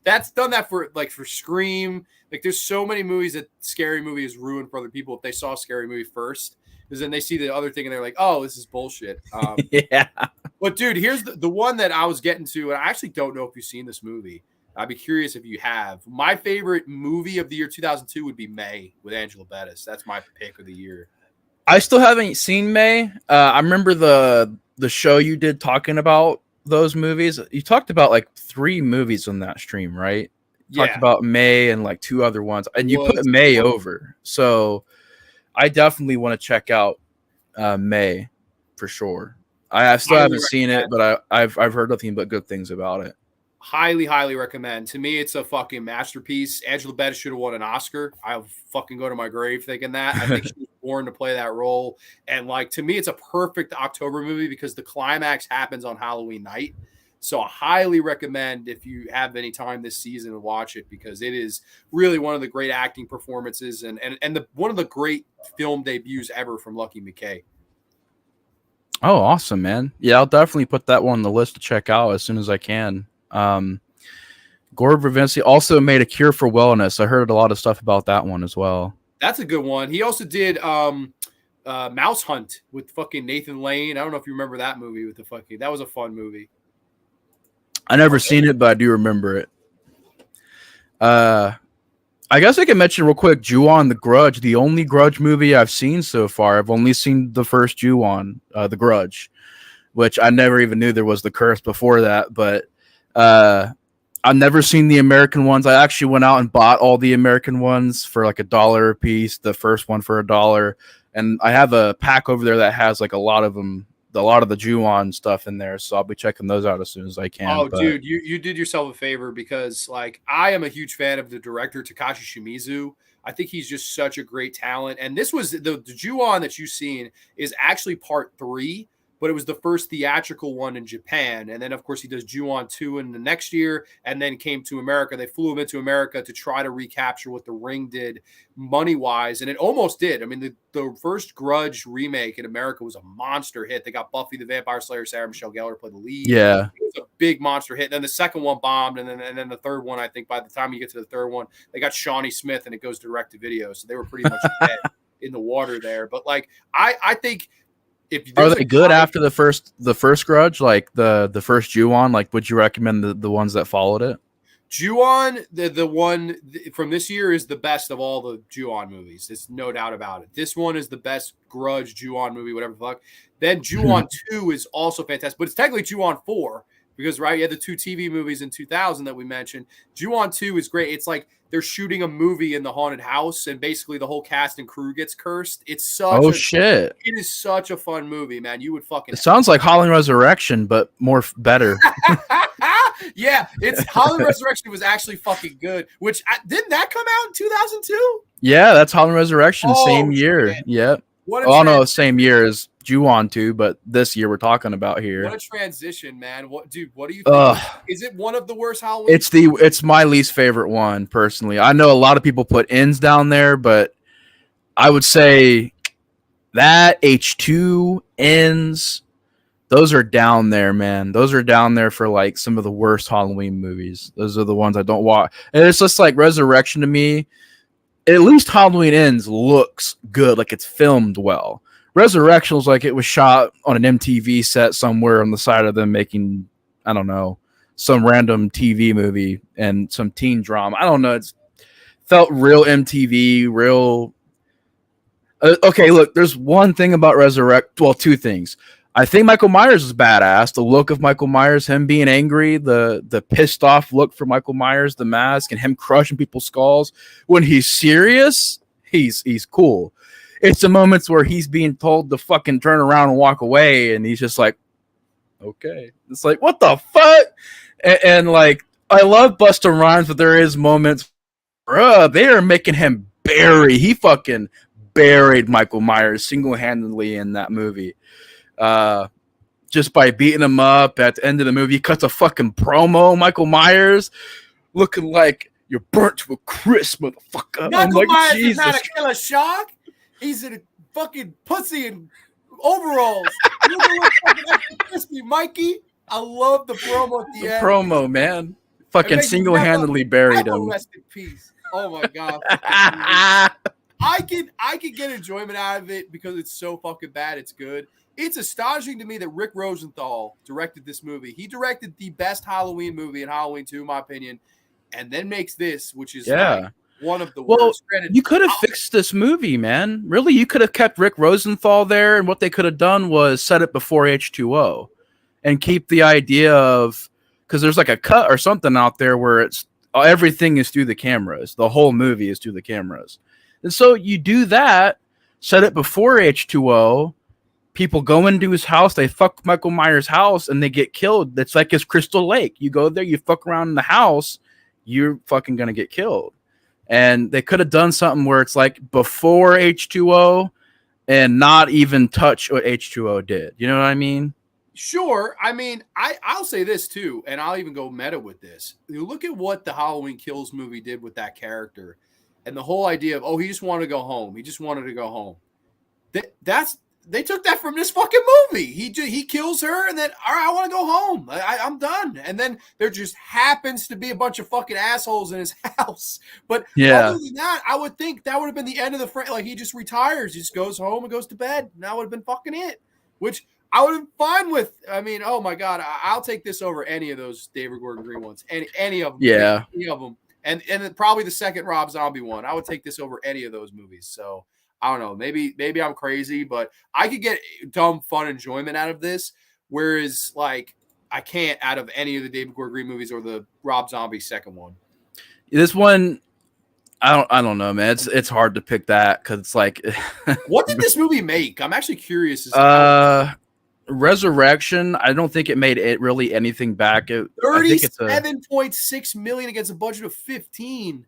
that's done that for Scream. Like, there's so many movies that Scary Movie has ruined for other people if they saw Scary Movie first, because then they see the other thing and they're like, oh, this is bullshit. Yeah. But dude, here's the one that I was getting to, and I actually don't know if you've seen this movie. I'd be curious if you have. My favorite movie of the year 2002 would be May with Angela Bettis. That's my pick of the year. I still haven't seen May. I remember the show you did talking about those movies. You talked about like 3 movies on that stream, right? Talked about May and like 2 other ones, and you put May over. So I definitely want to check out May for sure. I still haven't seen it, but I've heard nothing but good things about it. Highly, highly recommend. To me, it's a fucking masterpiece. Angela Bettis should have won an Oscar. I'll fucking go to my grave thinking that. I think she was born to play that role. And like, to me, it's a perfect October movie because the climax happens on Halloween night. So I highly recommend, if you have any time this season, to watch it, because it is really one of the great acting performances and one of the great film debuts ever from Lucky McKay. Oh, awesome, man. Yeah, I'll definitely put that one on the list to check out as soon as I can. Gore Verbinski also made A Cure for Wellness. I heard a lot of stuff about that one as well. That's a good one. He also did Mouse Hunt with fucking Nathan Lane. I don't know if you remember that movie with that was a fun movie. I never seen it, but I do remember it. I guess I can mention real quick Ju-on: The Grudge, the only Grudge movie I've seen so far. I've only seen the first Ju-on, The Grudge, which I never even knew there was the curse before that, but I've never seen the American ones. I actually went out and bought all the American ones for like $1 a piece, the first one for $1. And I have a pack over there that has like a lot of the Ju-on stuff in there. So I'll be checking those out as soon as I can. Oh, dude, you did yourself a favor, because like I am a huge fan of the director, Takashi Shimizu. I think he's just such a great talent. And this was the Ju-on that you've seen is actually part 3. But it was the first theatrical one in Japan. And then, of course, he does Ju-on 2 in the next year and then came to America. They flew him into America to try to recapture what The Ring did money-wise. And it almost did. I mean, the first Grudge remake in America was a monster hit. They got Buffy the Vampire Slayer, Sarah Michelle Gellar play the lead. Yeah. It was a big monster hit. And then the second one bombed. And then the third one, I think by the time you get to the third one, they got Shawnee Smith and it goes direct to video. So they were pretty much dead in the water there. But, like, I think – are they good after the first Grudge, like the first Ju-on? Like, would you recommend the ones that followed it? Ju-on, the one from this year, is the best of all the Ju-on movies. There's no doubt about it. This one is the best Grudge Ju-on movie, whatever the fuck. Then Ju-on 2 is also fantastic, but it's technically Ju-on 4 because, right, you had the 2 TV movies in 2000 that we mentioned. Ju-on 2 is great. It's like they're shooting a movie in the haunted house, and basically the whole cast and crew gets cursed. It's such shit. It is such a fun movie, man. You would fucking. It sounds like Halloween Resurrection, but better. Yeah, Halloween Resurrection was actually fucking good. Which didn't that come out in 2002? Yeah, that's Halloween Resurrection, same year. Shit. Yep. No, same year as Ju-on 2, but this year we're talking about here. What a transition, man! What do you think? Is it one of the worst Halloween? It's my least favorite one, personally. I know a lot of people put Ends down there, but I would say that H2 Ends, those are down there, man. Those are down there for like some of the worst Halloween movies. Those are the ones I don't watch. And it's just like Resurrection to me. At least Halloween Ends looks good, like it's filmed well. Resurrection was like it was shot on an MTV set somewhere on the side of them making, I don't know, some random TV movie and some teen drama. I don't know. It felt real MTV, real. Okay, look, there's one thing about Resurrect. Well, 2 things. I think Michael Myers is badass. The look of Michael Myers, him being angry, the pissed off look for Michael Myers, the mask, and him crushing people's skulls. When he's serious, he's cool. It's the moments where he's being told to fucking turn around and walk away, and he's just like, okay. It's like, what the fuck? And like, I love Busta Rhymes, but there is moments, bruh, they are making him bury. He fucking buried Michael Myers single-handedly in that movie. Just by beating him up at the end of the movie. He cuts a fucking promo, Michael Myers, looking like you're burnt to a crisp, motherfucker. Michael Myers is not a killer shark. He's in a fucking pussy and overalls. You look fucking extra crispy, Mikey. I love the promo at the end. Promo, man. Fucking single-handedly buried him. Rest in peace. Oh my god. I can get enjoyment out of it because it's so fucking bad. It's good. It's astonishing to me that Rick Rosenthal directed this movie. He directed the best Halloween movie in Halloween 2, in my opinion, and then makes this, which is like one of the worst. Granted, you could have fixed this movie, man. Really, you could have kept Rick Rosenthal there, and what they could have done was set it before H2O and keep the idea of, because there's like a cut or something out there where it's everything is through the cameras. The whole movie is through the cameras. And so you do that, set it before H2O, people go into his house, they fuck Michael Myers' house, and they get killed. It's like his Crystal Lake. You go there, you fuck around in the house, you're fucking going to get killed. And they could have done something where it's like before H2O and not even touch what H2O did. You know what I mean? Sure. I mean, I'll say this too, and I'll even go meta with this. You look at what the Halloween Kills movie did with that character. And the whole idea of, oh, he just wanted to go home. He just wanted to go home. They took that from this fucking movie. He kills her, and then, all right, I want to go home. I'm done. And then there just happens to be a bunch of fucking assholes in his house. But other than that, I would think that would have been the end of the frame. Like, he just retires. He just goes home and goes to bed. And that would have been fucking it. Which I would have been fine with. I mean, oh my God, I'll take this over any of those David Gordon Green ones. Any of them. Yeah. Any of them. And probably the second Rob Zombie one. I would take this over any of those movies. So I don't know. Maybe I'm crazy, but I could get dumb fun enjoyment out of this. Whereas, like, I can't out of any of the David Gordon Green movies or the Rob Zombie second one. This one, I don't know, man. It's hard to pick that because it's like, what did this movie make? I'm actually curious. Resurrection. I don't think it made it really anything back. $37.6 million against a budget of 15.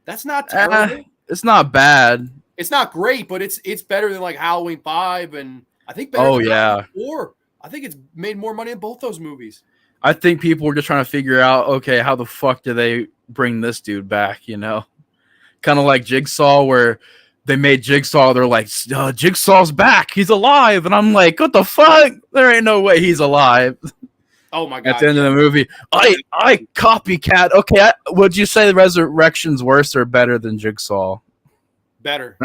That's not terrible. It's not bad. It's not great, but it's better than like Halloween 5 and I think better than Halloween 4. I think it's made more money in both those movies. I think people were just trying to figure out, okay, how the fuck do they bring this dude back, you know? Kind of like Jigsaw, where they made Jigsaw, they're like, Jigsaw's back, he's alive. And I'm like, what the fuck? There ain't no way he's alive. Oh my God. At the end of the movie, I copycat. Okay, would you say the Resurrection's worse or better than Jigsaw? Better.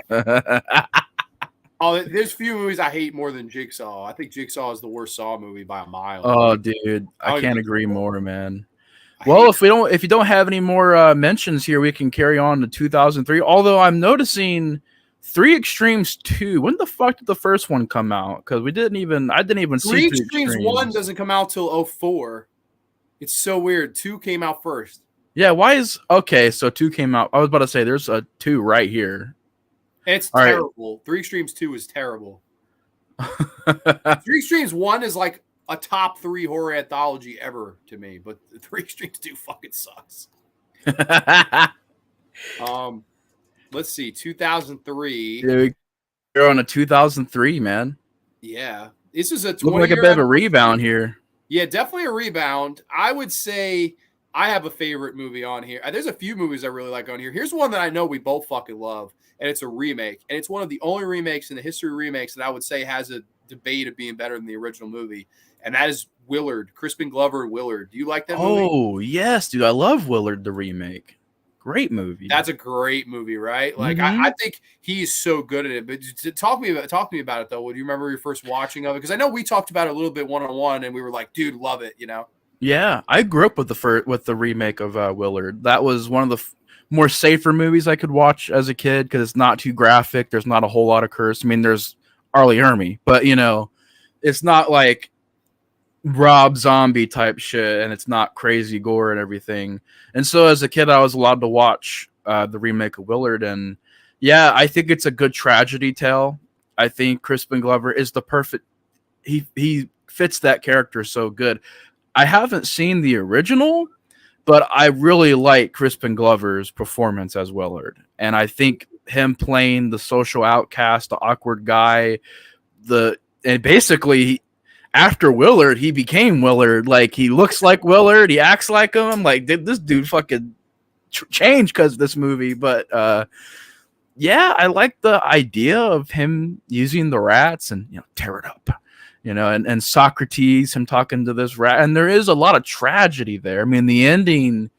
Oh, there's few movies I hate more than Jigsaw. I think Jigsaw is the worst Saw movie by a mile. Oh, dude, I can't agree more, man. Well, if you don't have any more mentions here, we can carry on to 2003. Although I'm noticing 3 Extremes 2. When the fuck did the first one come out? Because I didn't even see 3 Extremes 1 doesn't come out till 04. It's so weird. 2 came out first. Yeah, so 2 came out. I was about to say there's a 2 right here. It's terrible. Right. 3 Extremes 2 is terrible. 3 Extremes 1 is like a top 3 horror anthology ever to me, but 3 Extremes 2 fucking sucks. Let's see, 2003. Dude, you're on a 2003, man. Yeah, this is a looking like a bit of a rebound here. Yeah, definitely a rebound. I would say I have a favorite movie on here. There's a few movies I really like on here. Here's one that I know we both fucking love, and it's a remake. And it's one of the only remakes in the history of remakes that I would say has a debate of being better than the original movie. And that is Willard. Crispin Glover and Willard. Do you like that movie? Oh, yes, dude. I love Willard, the remake. Great movie. That's a great movie, right? Like, I think he's so good at it. But talk to me about it, though. Do you remember your first watching of it? Because I know we talked about it a little bit one-on-one, and we were like, dude, love it, you know? Yeah, I grew up with the remake of Willard. That was one of the more safer movies I could watch as a kid because it's not too graphic. There's not a whole lot of curse. I mean, there's Arlie Ermy, but you know, it's not like Rob Zombie type shit, and it's not crazy gore and everything. And so as a kid, I was allowed to watch the remake of Willard, and yeah, I think it's a good tragedy tale. I think Crispin Glover is the perfect. He fits that character so good. I haven't seen the original, but I really like Crispin Glover's performance as Willard, and I think him playing the social outcast, the awkward guy, and basically after Willard, he became Willard. Like, he looks like Willard, he acts like him. I'm like, did this dude fucking change because of this movie? But yeah, I like the idea of him using the rats and tear it up. And Socrates, him talking to this rat, and there is a lot of tragedy there. I mean, the ending,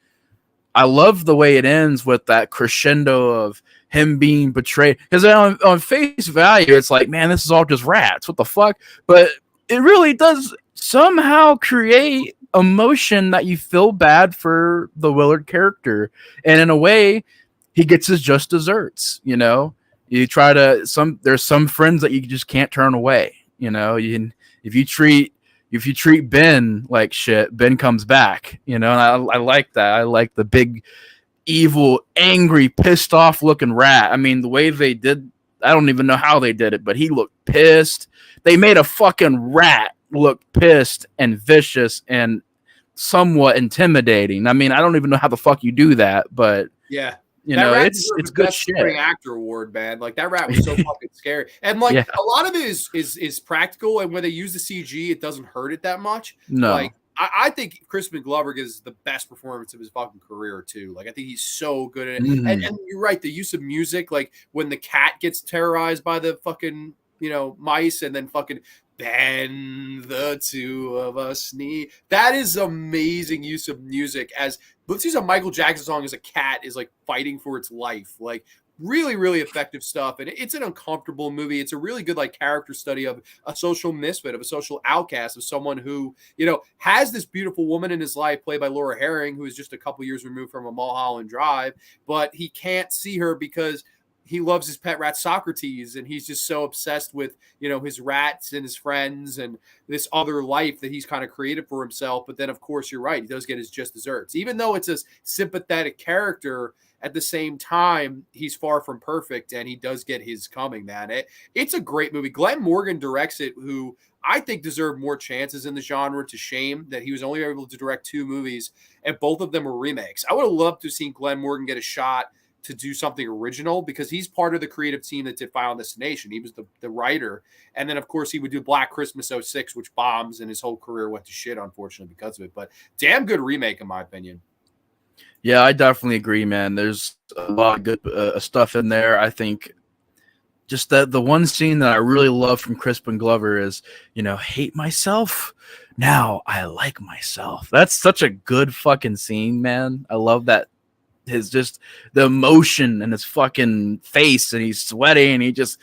I love the way it ends with that crescendo of him being betrayed. Because on face value, it's like, man, this is all just rats. What the fuck? But it really does somehow create emotion that you feel bad for the Willard character. And in a way, he gets his just desserts. You try to, there's some friends that you just can't turn away. If you treat Ben like shit, Ben comes back. And I like that. I like the big, evil, angry, pissed off looking rat. I mean, the way they did, I don't even know how they did it, but he looked pissed. They made a fucking rat look pissed and vicious and somewhat intimidating. I mean, I don't even know how the fuck you do that, but yeah. It's good shit. Actor award, man. Like, that rat was so fucking scary, and like a lot of it is practical, and when they use the CG, it doesn't hurt it that much. No, like I think Crispin Glover gives the best performance of his fucking career too. Like, I think he's so good at it. And you're right, the use of music, like when the cat gets terrorized by the fucking mice, and then fucking bend the two of us knee. That is amazing use of music. Let's use a Michael Jackson song as a cat is like fighting for its life. Like, really, really effective stuff. And it's an uncomfortable movie. It's a really good like character study of a social misfit, of a social outcast, of someone who, has this beautiful woman in his life played by Laura Herring, who is just a couple years removed from a Mulholland Drive, but he can't see her because he loves his pet rat Socrates, and he's just so obsessed with his rats and his friends and this other life that he's kind of created for himself. But then, of course, you're right, he does get his just desserts. Even though it's a sympathetic character, at the same time, he's far from perfect, and he does get his coming, man. It's a great movie. Glenn Morgan directs it, who I think deserved more chances in the genre, to shame that he was only able to direct 2 movies, and both of them were remakes. I would have loved to have seen Glenn Morgan get a shot to do something original, because he's part of the creative team that did Final Destination. He was the writer. And then, of course, he would do Black Christmas 06, which bombs, and his whole career went to shit, unfortunately, because of it. But damn good remake, in my opinion. Yeah, I definitely agree, man. There's a lot of good stuff in there. I think just that the one scene that I really love from Crispin Glover is, hate myself. Now I like myself. That's such a good fucking scene, man. I love that. His just the emotion in his fucking face, and he's sweating, and he just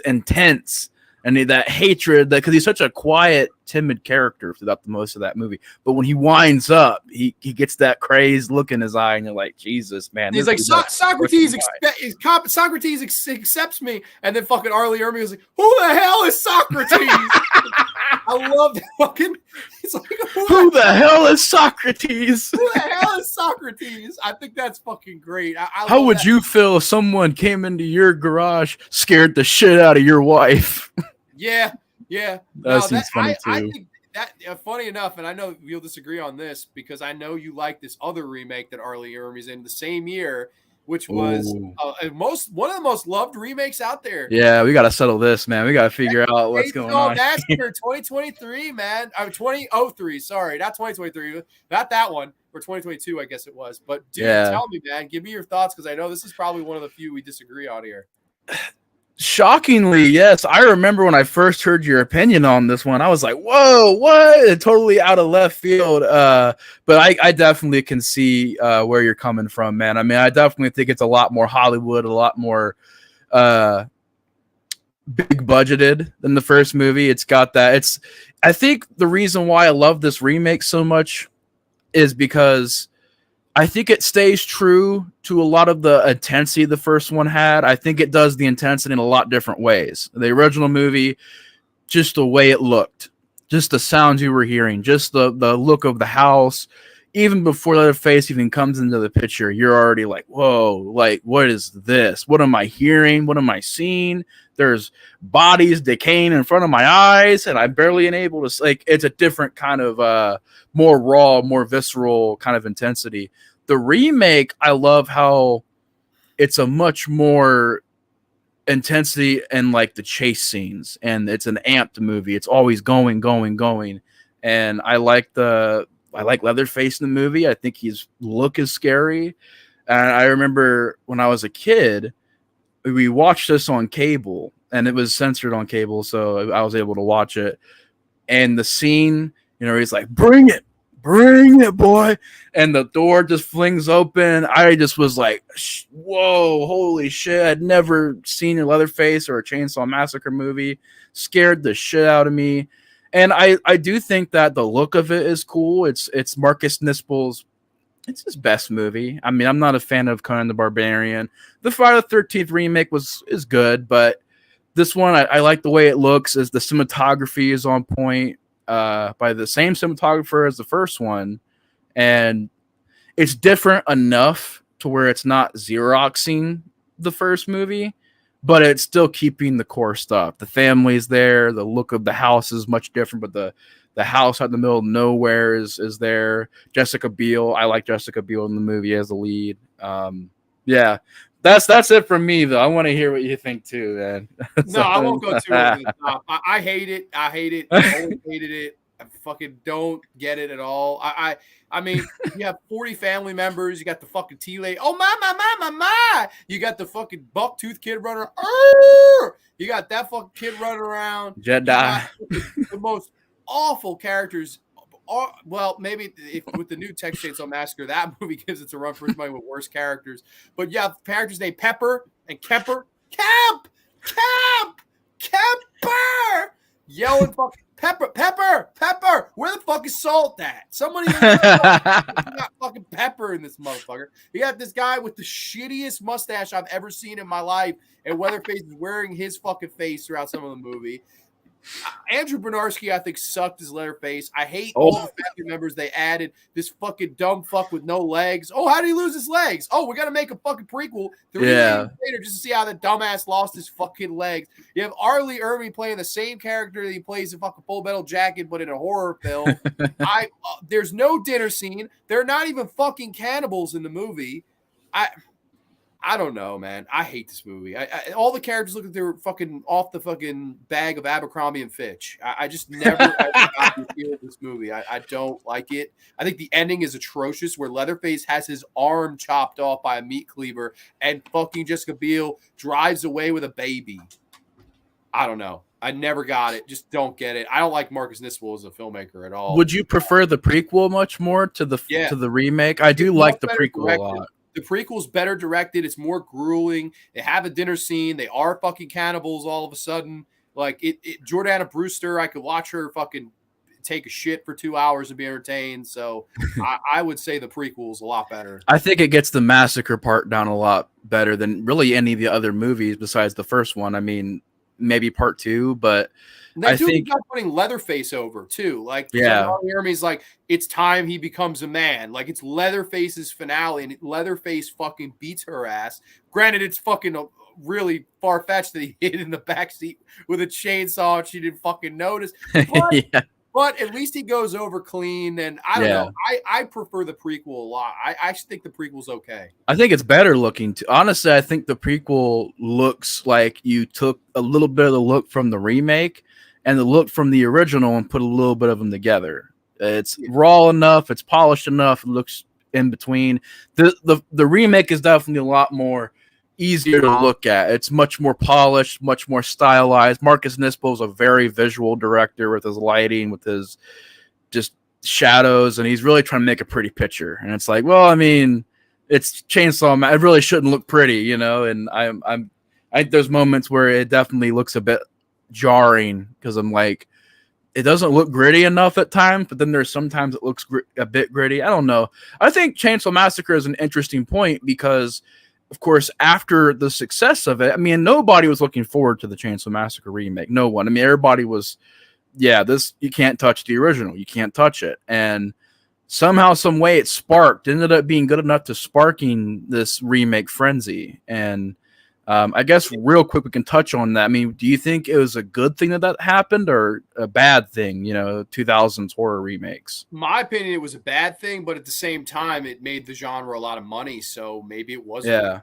intense, and that hatred, that because he's such a quiet, timid character throughout the most of that movie. But when he winds up, he gets that crazed look in his eye, and you're like, Jesus, man. He's like, Socrates accepts me, and then fucking Arlie Ermy was like, who the hell is Socrates? I love that fucking. He's like, who the hell is Socrates? Who the hell is Socrates? I think that's fucking great. How would you feel if someone came into your garage, scared the shit out of your wife? Yeah. That seems funny too. I think that funny enough, and I know you'll disagree on this, because I know you like this other remake that Arlie Ermey's in the same year, which was one of the most loved remakes out there. Yeah, we got to settle this, man. We got to figure out what's going on. That's for 2023, man. 2003. Sorry, not 2023. Not that one. Or 2022, I guess it was. But dude, tell me, man. Give me your thoughts, because I know this is probably one of the few we disagree on here. Shockingly, yes. I remember when I first heard your opinion on this one, I was like, whoa, what? Totally out of left field. But I definitely can see where you're coming from, man. I mean, I definitely think it's a lot more Hollywood, a lot more big budgeted than the first movie. It's got that. I think the reason why I love this remake so much is because I think it stays true to a lot of the intensity the first one had. I think it does the intensity in a lot different ways. The original movie just the way it looked, just the sounds you were hearing, just the look of the house. Even before Leatherface even comes into the picture, you're already like, whoa, like, what is this? What am I hearing? What am I seeing? There's bodies decaying in front of my eyes, and I'm barely able to, like, it's a different kind of more raw, more visceral kind of intensity. The remake, I love how it's a much more intensity and like the chase scenes, and it's an amped movie. It's always going, going, going. And I like Leatherface in the movie. I think his look is scary. And I remember when I was a kid, we watched this on cable, and it was censored on cable, so I was able to watch it. And the scene, he's like, bring it, boy. And the door just flings open. I just was like, whoa, holy shit. I'd never seen a Leatherface or a Chainsaw Massacre movie. Scared the shit out of me. And I do think that the look of it is cool. It's Marcus Nispel's, it's his best movie. I mean, I'm not a fan of Conan the Barbarian. The Friday the 13th remake is good, but this one, I like the way it looks. As the cinematography is on point, by the same cinematographer as the first one, and it's different enough to where it's not Xeroxing the first movie, but it's still keeping the core stuff. The family's there. The look of the house is much different, but the house out in the middle of nowhere is there. Jessica Biel. I like Jessica Biel in the movie as the lead. Yeah. That's it from me, though. I want to hear what you think too, man. No, I won't go too over the top. I hate it. I always hated it. I fucking don't get it at all. I mean, you have 40 family members. You got the fucking T-Lay. Oh, my. You got the fucking buck-tooth kid running. You got that fucking kid running around. Jedi. The most awful characters. Well, maybe if with the new Texas Chainsaw Massacre, that movie gives it a run for its money with worse characters. But you have characters named Pepper and Kemper. Kemper! Yelling fucking Pepper! Where the fuck is Salt at? Somebody got fucking Pepper in this motherfucker. You got this guy with the shittiest mustache I've ever seen in my life, and Leatherface is wearing his fucking face throughout some of the movie. Andrew Bernarski, I think, sucked as Leatherface. I hate all the family members they added. This fucking dumb fuck with no legs. Oh, how did he lose his legs? Oh, we got to make a fucking prequel 3 years later just to see how the dumbass lost his fucking legs. You have Arlie Ermey playing the same character that he plays in fucking Full Metal Jacket, but in a horror film. There's no dinner scene. They're not even fucking cannibals in the movie. I don't know, man. I hate this movie. All the characters look like they were fucking off the fucking bag of Abercrombie and Fitch. I just never got the feel of this movie. I don't like it. I think the ending is atrocious, where Leatherface has his arm chopped off by a meat cleaver and fucking Jessica Biel drives away with a baby. I don't know. I never got it. Just don't get it. I don't like Marcus Nispel as a filmmaker at all. Would you prefer the prequel much more to the remake? I do like the prequel a lot. The prequel's better directed. It's more grueling. They have a dinner scene. They are fucking cannibals all of a sudden. Like Jordana Brewster, I could watch her fucking take a shit for 2 hours and be entertained. So I would say the prequel's a lot better. I think it gets the massacre part down a lot better than really any of the other movies besides the first one. I mean, maybe part 2, but I think putting Leatherface over too. Like, Jeremy's like, it's time he becomes a man. Like, it's Leatherface's finale, and Leatherface fucking beats her ass. Granted, it's fucking really far fetched that he hid in the backseat with a chainsaw and she didn't fucking notice. But, but at least he goes over clean. And I don't know. I prefer the prequel a lot. I actually think the prequel's okay. I think it's better looking too. Honestly, I think the prequel looks like you took a little bit of the look from the remake and the look from the original and put a little bit of them together. It's raw enough. It's polished enough. It looks in between. The remake is definitely a lot more easier to look at. It's much more polished, much more stylized. Marcus Nispel is a very visual director with his lighting, with his just shadows, and he's really trying to make a pretty picture. And it's like, well, I mean, it's Chainsaw Man. It really shouldn't look pretty, you know. And I there's moments where it definitely looks a bit jarring because I'm like, it doesn't look gritty enough at times, but then there's sometimes it looks a bit gritty. I don't know. I think Chainsaw Massacre is an interesting point because of course, after the success of it, I mean, nobody was looking forward to the Chainsaw Massacre remake. No one. I mean, everybody was, yeah, this, you can't touch the original. You can't touch it. And somehow, some way, it ended up being good enough to sparking this remake frenzy. And I guess real quick, we can touch on that. I mean, do you think it was a good thing that happened or a bad thing, 2000s horror remakes? My opinion, it was a bad thing, but at the same time, it made the genre a lot of money. So maybe it was. Yeah.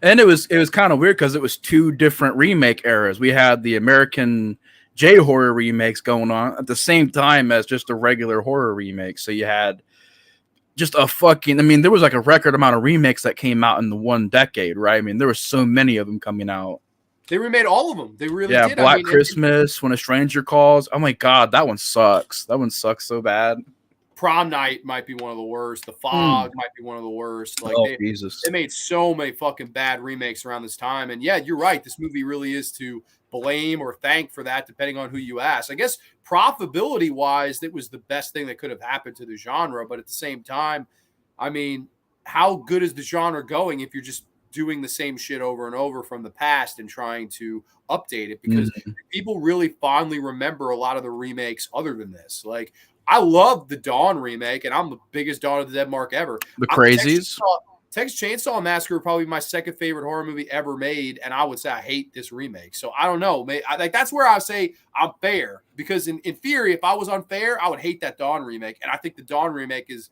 And it was kind of weird because it was two different remake eras. We had the American J horror remakes going on at the same time as just a regular horror remake. So you had just there was like a record amount of remakes that came out in the one decade, right? I mean, there were so many of them coming out. They remade all of them. They really did. Black Christmas, When a Stranger Calls. Oh my God, that one sucks. That one sucks so bad. Prom Night might be one of the worst. The Fog might be one of the worst. Like, Jesus. They made so many fucking bad remakes around this time. And yeah, you're right. This movie really is to blame or thank for that, depending on who you ask. I guess profitability wise, it was the best thing that could have happened to the genre. But at the same time, I mean, how good is the genre going if you're just doing the same shit over and over from the past and trying to update it? Because people really fondly remember a lot of the remakes other than this. Like, I love the Dawn remake, and I'm the biggest Dawn of the Dead mark ever. The Crazies. Texas Chainsaw Massacre probably my second favorite horror movie ever made, and I would say I hate this remake. So I don't know. That's where I say I'm fair, because in theory, if I was unfair, I would hate that Dawn remake, and I think the Dawn remake is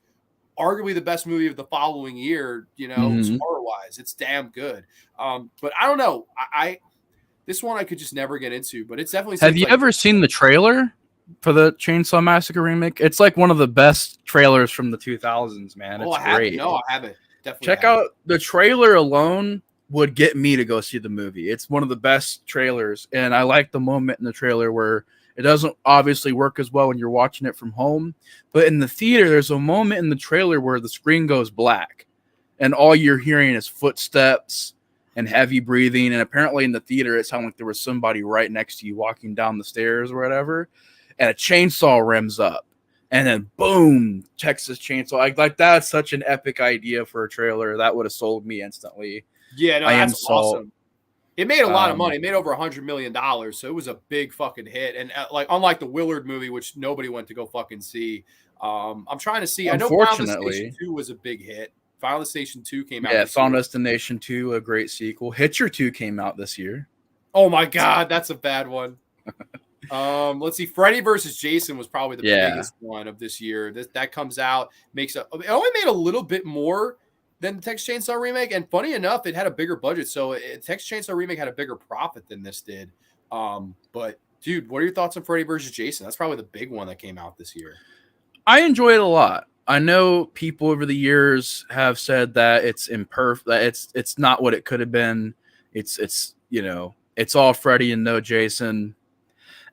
arguably the best movie of the following year. Horror wise, it's damn good. But I don't know. This one I could just never get into, but it's definitely. Have you ever seen the trailer for the Chainsaw Massacre remake? It's like one of the best trailers from the 2000s, man. It's great. No, I haven't. Definitely check out the trailer alone would get me to go see the movie. It's one of the best trailers, and I like the moment in the trailer where it doesn't obviously work as well when you're watching it from home, but in the theater there's a moment in the trailer where the screen goes black and all you're hearing is footsteps and heavy breathing, and apparently in the theater it sounded like there was somebody right next to you walking down the stairs or whatever, and a chainsaw rims up. And then boom, Texas Chainsaw. Like that's such an epic idea for a trailer. That would have sold me instantly. Yeah, no, that's awesome. It made a lot of money. It made over $100 million. So it was a big fucking hit. And unlike the Willard movie, which nobody went to go fucking see. I'm trying to see. I know Final Destination 2 was a big hit. Final Destination 2 came out. Yeah, Final Destination 2, a great sequel. Hitcher 2 came out this year. Oh my God, that's a bad one. Let's see. Freddy versus Jason was probably the biggest one of this year. That comes out, it only made a little bit more than the Texas Chainsaw remake, and funny enough, it had a bigger budget. So Texas Chainsaw remake had a bigger profit than this did. But dude, what are your thoughts on Freddy versus Jason? That's probably the big one that came out this year. I enjoy it a lot. I know people over the years have said that it's imperfect, that it's not what it could have been. It's all Freddy and no Jason.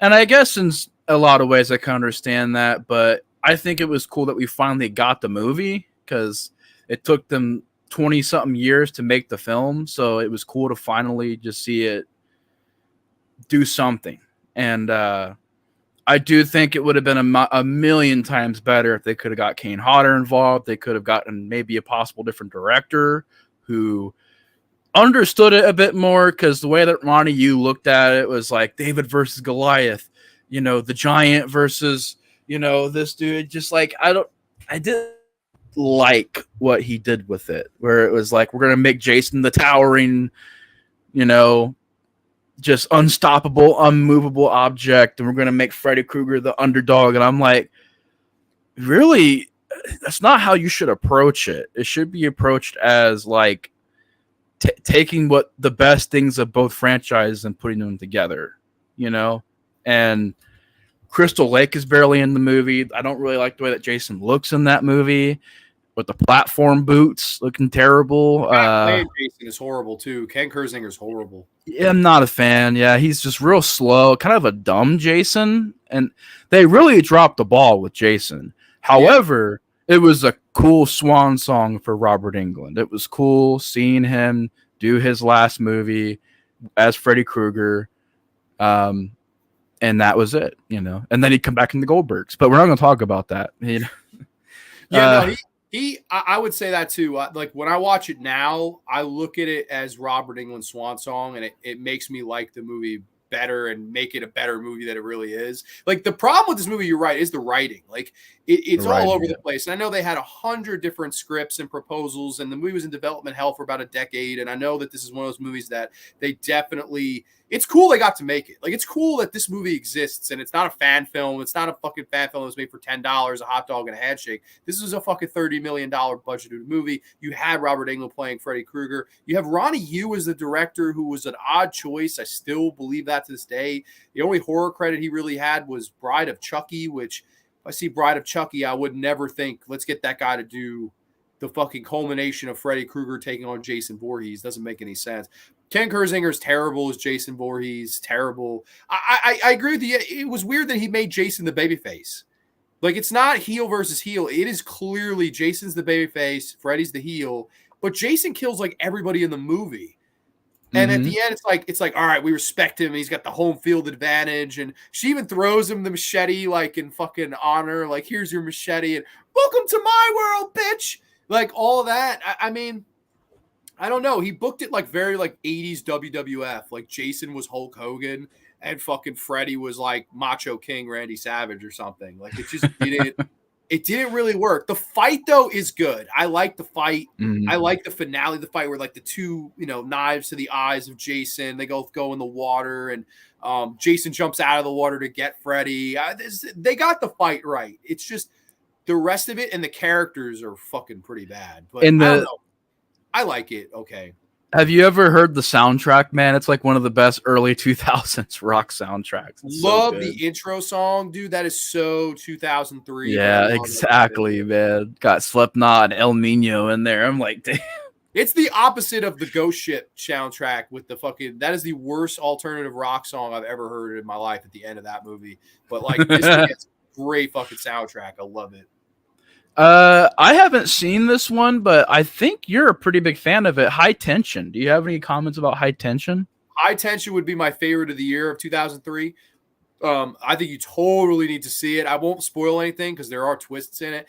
And I guess in a lot of ways I can understand that, but I think it was cool that we finally got the movie because it took them 20-something years to make the film. So it was cool to finally just see it do something. And I do think it would have been a million times better if they could have got Kane Hodder involved. They could have gotten maybe a possible different director who understood it a bit more, because the way that Ronnie Yu looked at it was like David versus Goliath, the giant versus, this dude. Just like I didn't like what he did with it, where it was like, we're gonna make Jason the towering, just unstoppable, unmovable object, and we're gonna make Freddy Krueger the underdog. And I'm like, really? That's not how you should approach it. It should be approached as like taking what the best things of both franchises and putting them together, and Crystal Lake is barely in the movie. I don't really like the way that Jason looks in that movie with the platform boots looking terrible. Jason is horrible too. Ken Kersinger's horrible. Yeah, I'm not a fan. Yeah, he's just real slow, kind of a dumb Jason, and they really dropped the ball with Jason. However, it was a cool swan song for Robert Englund. It was cool seeing him do his last movie as Freddy Krueger. And that was it, And then he'd come back in the Goldbergs. But we're not going to talk about that. Yeah, no, I would say that too. Like when I watch it now, I look at it as Robert Englund's swan song, and it makes me like the movie better and make it a better movie than it really is. Like the problem with this movie, you're right, is the writing. Like it's all over the place. And I know they had 100 different scripts and proposals, and the movie was in development hell for about a decade. And I know that this is one of those movies that they definitely. It's cool they got to make it. Like it's cool that this movie exists, and it's not a fan film. It's not a fucking fan film that was made for $10, a hot dog and a handshake. This is a fucking $30 million budgeted movie. You had Robert Englund playing Freddy Krueger. You have Ronnie Yu as the director, who was an odd choice. I still believe that to this day. The only horror credit he really had was Bride of Chucky, which if I see Bride of Chucky, I would never think, let's get that guy to do the fucking culmination of Freddy Krueger taking on Jason Voorhees. Doesn't make any sense. Ken Kersinger's terrible as Jason Voorhees. Terrible. I agree with you. It was weird that he made Jason the babyface. Like, it's not heel versus heel. It is clearly Jason's the babyface, Freddy's the heel, but Jason kills like everybody in the movie. And at the end, it's like, all right, we respect him. He's got the home field advantage. And she even throws him the machete, like in fucking honor. Like, here's your machete. And welcome to my world, bitch. Like all of that. I mean, I don't know. He booked it like very like 80s WWF. Like Jason was Hulk Hogan and fucking Freddy was like Macho King Randy Savage or something. Like it just didn't really work. The fight though is good. I like the fight. I like the finale of the fight where like the two, knives to the eyes of Jason, they both go in the water and Jason jumps out of the water to get Freddy. They got the fight right. It's just the rest of it and the characters are fucking pretty bad. But I don't know. I like it. Okay. Have you ever heard the soundtrack, man? It's like one of the best early 2000s rock soundtracks. Love the intro song, dude. That is so 2003. Yeah, exactly, man. Got Slipknot and El Nino in there. I'm like, damn. It's the opposite of the Ghost Ship soundtrack with the fucking. That is the worst alternative rock song I've ever heard in my life at the end of that movie. But like, this is a great fucking soundtrack. I love it. I haven't seen this one, but I think you're a pretty big fan of it. High Tension. Do you have any comments about High Tension? High Tension would be my favorite of the year of 2003. I think you totally need to see it. I won't spoil anything because there are twists in it.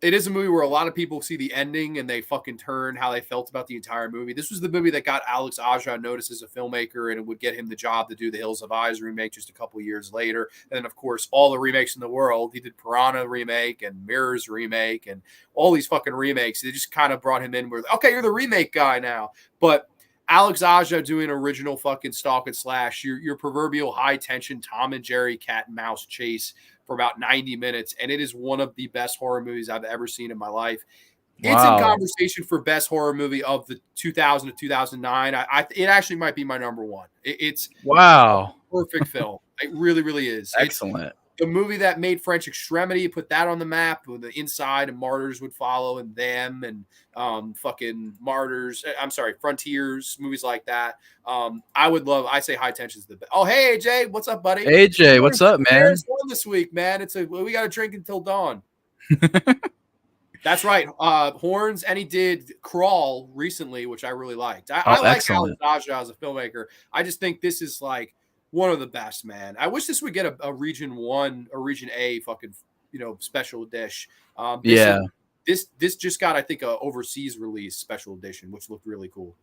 It is a movie where a lot of people see the ending and they fucking turn how they felt about the entire movie. This was the movie that got Alex Aja noticed as a filmmaker, and it would get him the job to do the Hills of Eyes remake just a couple years later. And then, of course, all the remakes in the world. He did Piranha remake and Mirrors remake and all these fucking remakes. They just kind of brought him in where, okay, you're the remake guy now. But Alex Aja doing original fucking stalk and slash, your proverbial high tension Tom and Jerry cat and mouse chase for about 90 minutes. And it is one of the best horror movies I've ever seen in my life. Wow. It's in conversation for best horror movie of the 2000 to 2009. It actually might be my number one. It's wow. Perfect film. It really, really is. Excellent. It's the movie that made French Extremity, put that on the map. The Inside and Martyrs would follow, and Them and fucking Martyrs. I'm sorry, Frontiers, movies like that. I say High Tension's the best. Oh, hey AJ, what's up, buddy? AJ, what's up, man? This week, man. We got to drink until dawn. That's right. Horns, and he did Crawl recently, which I really liked. I like Alex Aja as a filmmaker. I just think this is like one of the best, man. I wish this would get a Region 1 or Region A fucking, special dish. This just got, I think, a overseas release special edition, which looked really cool.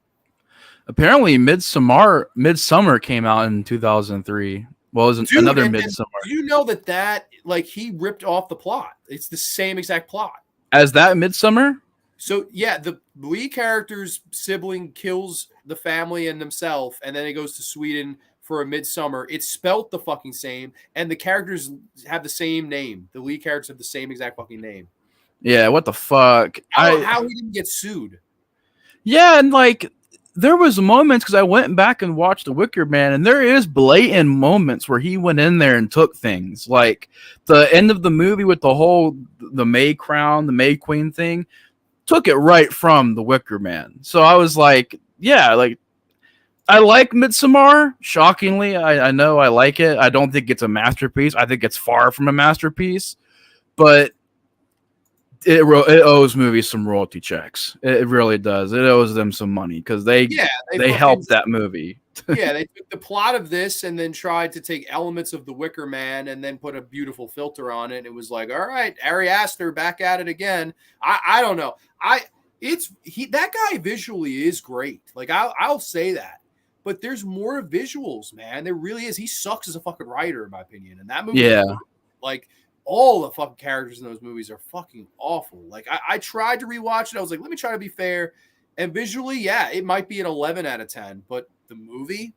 Apparently, Midsummer came out in 2003. Well, it was another Midsummer. Do you know that like he ripped off the plot? It's the same exact plot as that Midsummer. So yeah, the lead character's sibling kills the family and himself, and then he goes to Sweden for a Midsummer. It's spelt the fucking same, and the characters have the same name. The lead characters have the same exact fucking name. Yeah, what the fuck? How he didn't get sued? Yeah, and like there was moments because I went back and watched The Wicker Man, and there is blatant moments where he went in there and took things. Like the end of the movie with the May crown, the May Queen thing, took it right from The Wicker Man. So I was like, yeah, like I like Midsommar. Shockingly, I know I like it. I don't think it's a masterpiece. I think it's far from a masterpiece, but it owes movies some royalty checks. It really does. It owes them some money because they helped that movie. Yeah, they took the plot of this and then tried to take elements of The Wicker Man and then put a beautiful filter on it. And it was like, all right, Ari Aster back at it again. I don't know. That guy visually is great. Like I'll say that. But there's more visuals, man. There really is. He sucks as a fucking writer, in my opinion. And that movie, Yeah. like all the fucking characters in those movies are fucking awful. Like I tried to rewatch it. I was like, let me try to be fair. And visually, yeah, it might be an 11 out of 10, but the movie,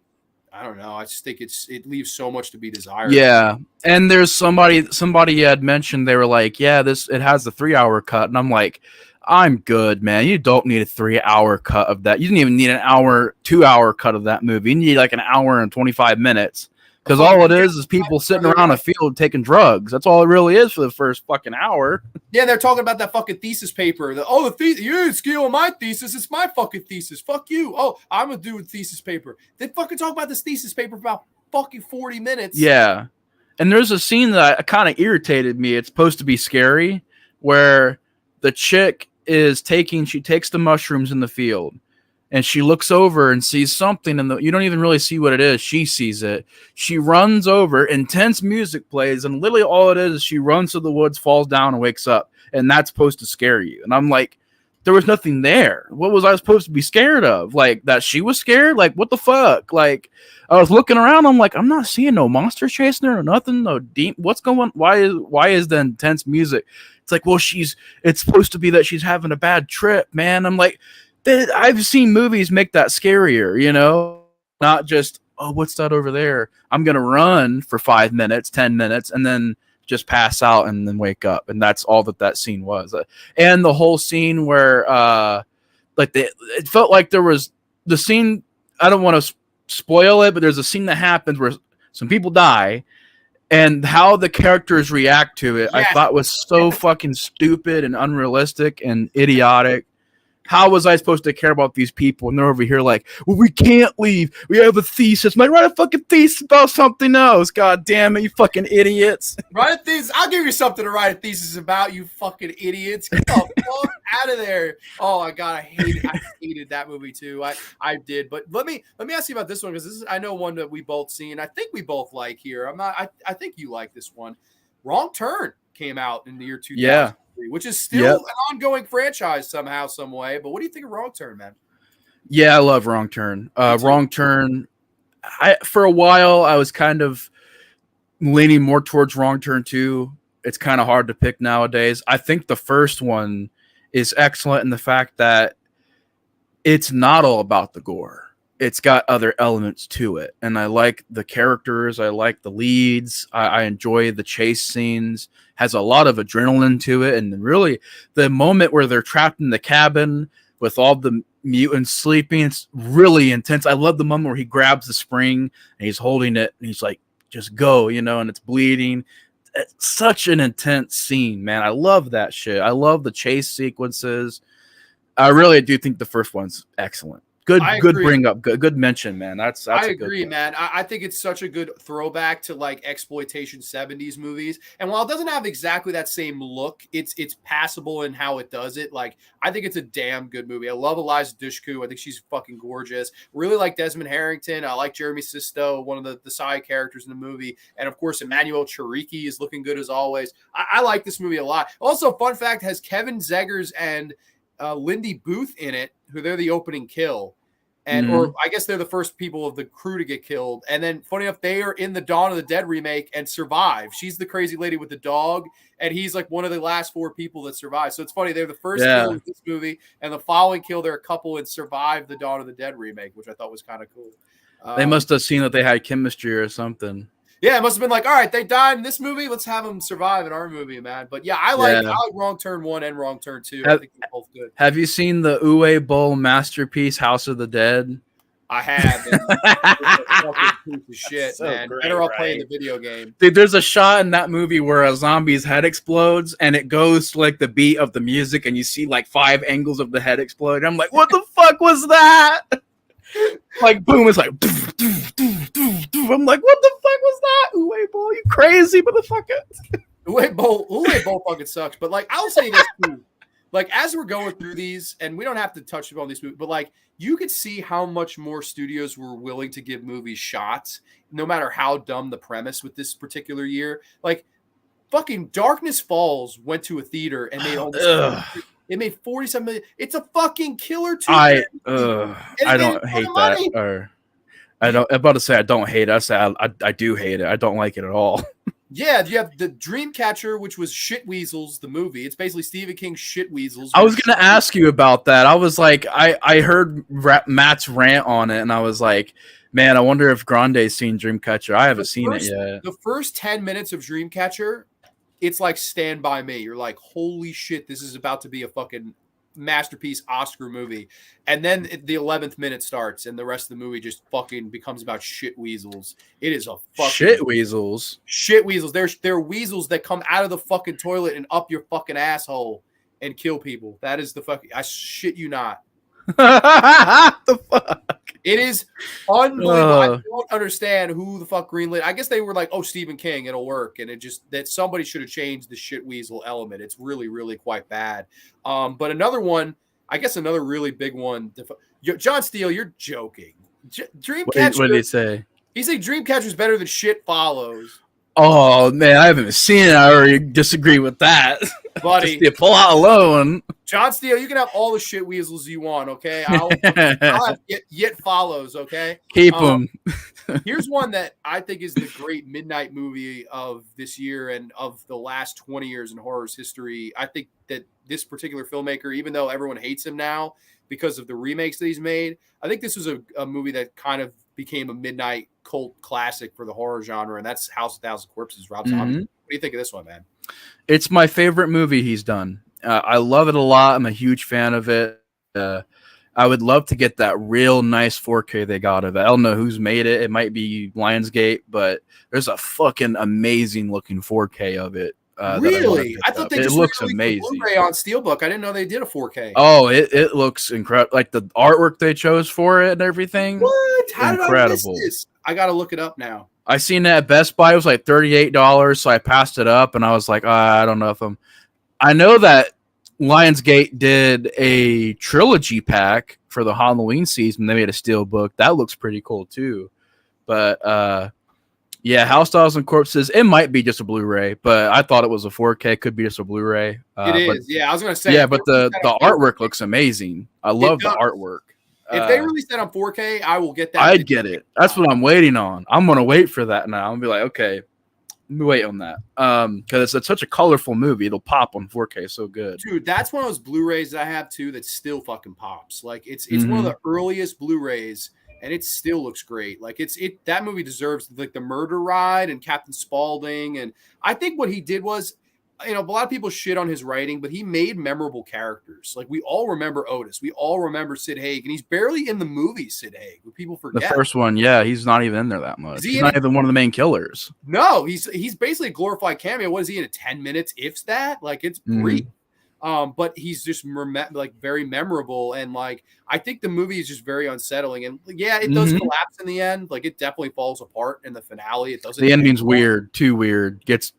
I don't know. I just think it leaves so much to be desired. Yeah. And there's somebody had mentioned, they were like, yeah, it has the 3-hour cut. And I'm like, I'm good, man. You don't need a 3-hour cut of that. You didn't even need an 2-hour cut of that movie. You need like an hour and 25 minutes. Because all it is people sitting around a field taking drugs. That's all it really is for the first fucking hour. Yeah, they're talking about that fucking thesis paper. The thesis, you didn't steal my thesis. It's my fucking thesis. Fuck you. Oh, I'm gonna do a thesis paper. They fucking talk about this thesis paper for about fucking 40 minutes. Yeah. And there's a scene that kind of irritated me. It's supposed to be scary, where the chick she takes the mushrooms in the field. And she looks over and sees something, and you don't even really see what it is. She sees it. She runs over, intense music plays, and literally all it is she runs to the woods, falls down, and wakes up. And that's supposed to scare you. And I'm like, there was nothing there. What was I supposed to be scared of? Like, that she was scared? Like, what the fuck? Like, I was looking around. I'm like, I'm not seeing no monster chasing her or nothing. No deep. What's going? Why is the intense music? It's like, well, it's supposed to be that she's having a bad trip, man. I'm like, I've seen movies make that scarier, you know, not just, oh, what's that over there? I'm going to run for 5 minutes, 10 minutes, and then just pass out and then wake up. And that's all that scene was. And the whole scene where, it felt like there was the scene. I don't want to spoil it, but there's a scene that happens where some people die, and how the characters react to it, yes. I thought was so fucking stupid and unrealistic and idiotic. How was I supposed to care about these people? And they're over here like, well, we can't leave. We have a thesis. Might write a fucking thesis about something else. God damn it, you fucking idiots. Write a thesis. I'll give you something to write a thesis about, you fucking idiots. Get the fuck out of there. Oh my God, I hated that movie too. I did. But let me ask you about this one, because this is, I know, one that we both seen. I think we both like here. I think you like this one. Wrong Turn came out in the year 2000. Yeah. Which is still an ongoing franchise somehow, some way. But what do you think of Wrong Turn, man? Yeah, I love Wrong Turn. Wrong Turn. For a while, I was kind of leaning more towards Wrong Turn 2. It's kind of hard to pick nowadays. I think the first one is excellent in the fact that it's not all about the gore. It's got other elements to it. And I like the characters. I like the leads. I enjoy the chase scenes. Has a lot of adrenaline to it. And really, the moment where they're trapped in the cabin with all the mutants sleeping, it's really intense. I love the moment where he grabs the spring and he's holding it and he's like, just go, you know, and it's bleeding. It's such an intense scene, man. I love that shit. I love the chase sequences. I really do think the first one's excellent. Good bring up. Good mention, man. That's I agree, man. I think it's such a good throwback to like exploitation 70s movies. And while it doesn't have exactly that same look, it's passable in how it does it. Like, I think it's a damn good movie. I love Eliza Dushku. I think she's fucking gorgeous. Really like Desmond Harrington. I like Jeremy Sisto, one of the side characters in the movie. And of course, Emmanuel Chariki is looking good as always. I like this movie a lot. Also, fun fact, has Kevin Zegers and Lindy Booth in it, who they're the opening kill. And or I guess they're the first people of the crew to get killed. And then, funny enough, they are in the Dawn of the Dead remake and survive. She's the crazy lady with the dog, and he's like one of the last 4 people that survive. So it's funny, they're the first kill in this movie, and the following kill, they're a couple and survive the Dawn of the Dead remake, which I thought was kind of cool. They must have seen that they had chemistry or something. Yeah, it must have been like, all right, they died in this movie. Let's have them survive in our movie, man. But yeah, I like Wrong Turn 1 and Wrong Turn 2. I think they're both good. Have you seen the Uwe Boll masterpiece, House of the Dead? I have. It's piece of shit, man. Great, better off playing the video game. Dude, there's a shot in that movie where a zombie's head explodes and it goes to like the beat of the music and you see like 5 angles of the head explode. I'm like, what the fuck was that? Like, boom, it's like, I'm like, what the fuck was that? Uwe Boll, you crazy motherfucker. Uwe Boll fucking sucks. But like, I'll say this too. like as we're going through these, and we don't have to touch upon these movies, but like you could see how much more studios were willing to give movies shots, no matter how dumb the premise with this particular year. Like fucking Darkness Falls went to a theater and made almost it made 47 million. It's a fucking killer I and don't hate that. Or I'm about to say I don't hate it. I say I do hate it. I don't like it at all. Yeah, you have the Dreamcatcher, which was Shit Weasels, the movie. It's basically Stephen King's Shit Weasels. I was going to ask you about that. I was like, I heard Matt's rant on it, and I was like, man, I wonder if Grande's seen Dreamcatcher. I haven't seen it yet. The first 10 minutes of Dreamcatcher, it's like Stand By Me. You're like, holy shit, this is about to be a fucking masterpiece Oscar movie. And then the 11th minute starts and the rest of the movie just fucking becomes about shit weasels. It is a fucking shit weasels. They're weasels that come out of the fucking toilet and up your fucking asshole and kill people. That is the fucking, I shit you not. The fuck? It is unbelievable. I don't understand who the fuck greenlit. I guess they were like, oh, Stephen King, it'll work. And it just, that somebody should have changed the shit weasel element. It's really, really quite bad. But another one, I guess another really big one. John Steele, you're joking. Dreamcatcher. What did he say? He said Dreamcatcher's better than Shit Follows. Oh, man, I haven't seen it. I already disagree with that. Buddy. Just the plot alone. John Steele, you can have all the shit weasels you want, okay? I'll have Yet Follows, okay? Keep them. Here's one that I think is the great midnight movie of this year and of the last 20 years in horror's history. I think that this particular filmmaker, even though everyone hates him now because of the remakes that he's made, I think this was a movie that kind of became a midnight cult classic for the horror genre, and that's House of 2000 Corpses, Rob Zombie. What do you think of this one, man? It's my favorite movie he's done. I love it a lot. I'm a huge fan of it. I would love to get that real nice 4K they got of it. I don't know who's made it. It might be Lionsgate, but there's a fucking amazing looking 4K of it. Really? I thought they just looks amazing. Blu-ray on Steelbook. I didn't know they did a 4K. Oh, it looks incredible. Like the artwork they chose for it and everything. What? How incredible. Did I miss this? I got to look it up now. I seen that at Best Buy. It was like $38, so I passed it up, and I was like, I don't know if I'm. I know that Lionsgate did a trilogy pack for the Halloween season. They made a Steelbook. That looks pretty cool too. But yeah, House of 2000 Corpses. It might be just a Blu-ray, but I thought it was a 4K. Could be just a Blu-ray. It is. Yeah, I was gonna say. Yeah, but the artwork looks amazing. I love the artwork. If they release that on 4K, I will get that. I'd get it. That's what I'm waiting on. I'm gonna wait for that now. I'm gonna be like, okay, let me wait on that. Because it's such a colorful movie. It'll pop on 4K so good. Dude, that's one of those Blu-rays that I have too that still fucking pops. Like it's one of the earliest Blu-rays, and it still looks great. Like that movie deserves like the Murder Ride and Captain Spaulding. And I think what he did was, you know, a lot of people shit on his writing, but he made memorable characters. Like we all remember Otis. We all remember Sid Haig, and he's barely in the movie Sid Haig. People forget. The first one, yeah, he's not even in there that much. He's not even one of the main killers. No, he's basically a glorified cameo. What is he in 10 minutes, if that? Like it's brief. But he's just like very memorable, and like I think the movie is just very unsettling. And yeah, it does collapse in the end. Like it definitely falls apart in the finale. It doesn't. The ending's weird, too weird. Gets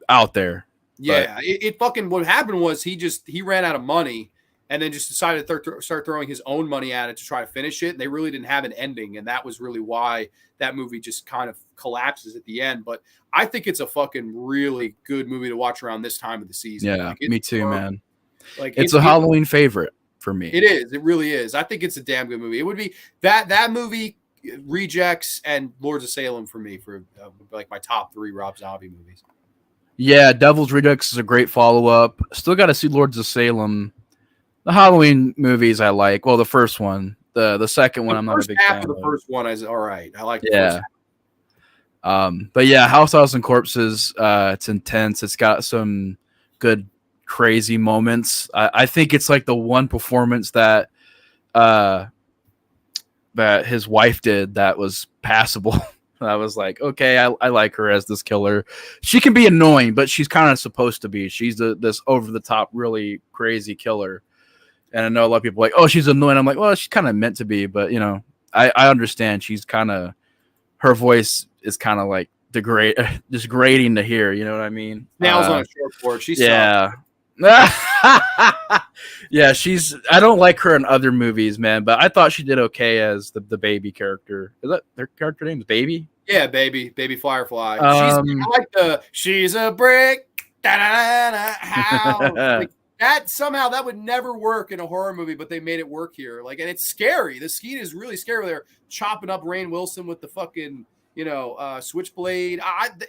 out there. Yeah, it fucking what happened was he ran out of money and then just decided to start throwing his own money at it to try to finish it. And they really didn't have an ending, and that was really why that movie just kind of collapses at the end. But I think it's a fucking really good movie to watch around this time of the season. Yeah, like, me too, man. Like it's a Halloween favorite for me. It is. It really is. I think it's a damn good movie. It would be that movie, Rejects, and Lords of Salem for me for like my top 3 Rob Zombie movies. Yeah, Devil's Rejects is a great follow-up. Still got to see Lords of Salem. The Halloween movies I like. Well, the first one. The second one I'm not a big fan of. The first one is all right. I like the first half. But yeah, House of 2000 Corpses, it's intense. It's got some good, crazy moments. I think it's like the one performance that his wife did that was passable. I was like, okay, I like her as this killer. She can be annoying, but she's kind of supposed to be. She's this over-the-top, really crazy killer. And I know a lot of people are like, oh, she's annoying. I'm like, well, she's kind of meant to be. But, you know, I understand. She's kind of – her voice is kind of like just grating to hear. You know what I mean? Nails on a short board. She's yeah. Yeah, I don't like her in other movies, man, but I thought she did okay as the baby character. Is that their character name? Is Baby? Yeah, baby Firefly. Um, I like she's a brick. How like that somehow that would never work in a horror movie, but they made it work here. Like, and it's scary. The scene is really scary. They're chopping up Rainn Wilson with the fucking switchblade.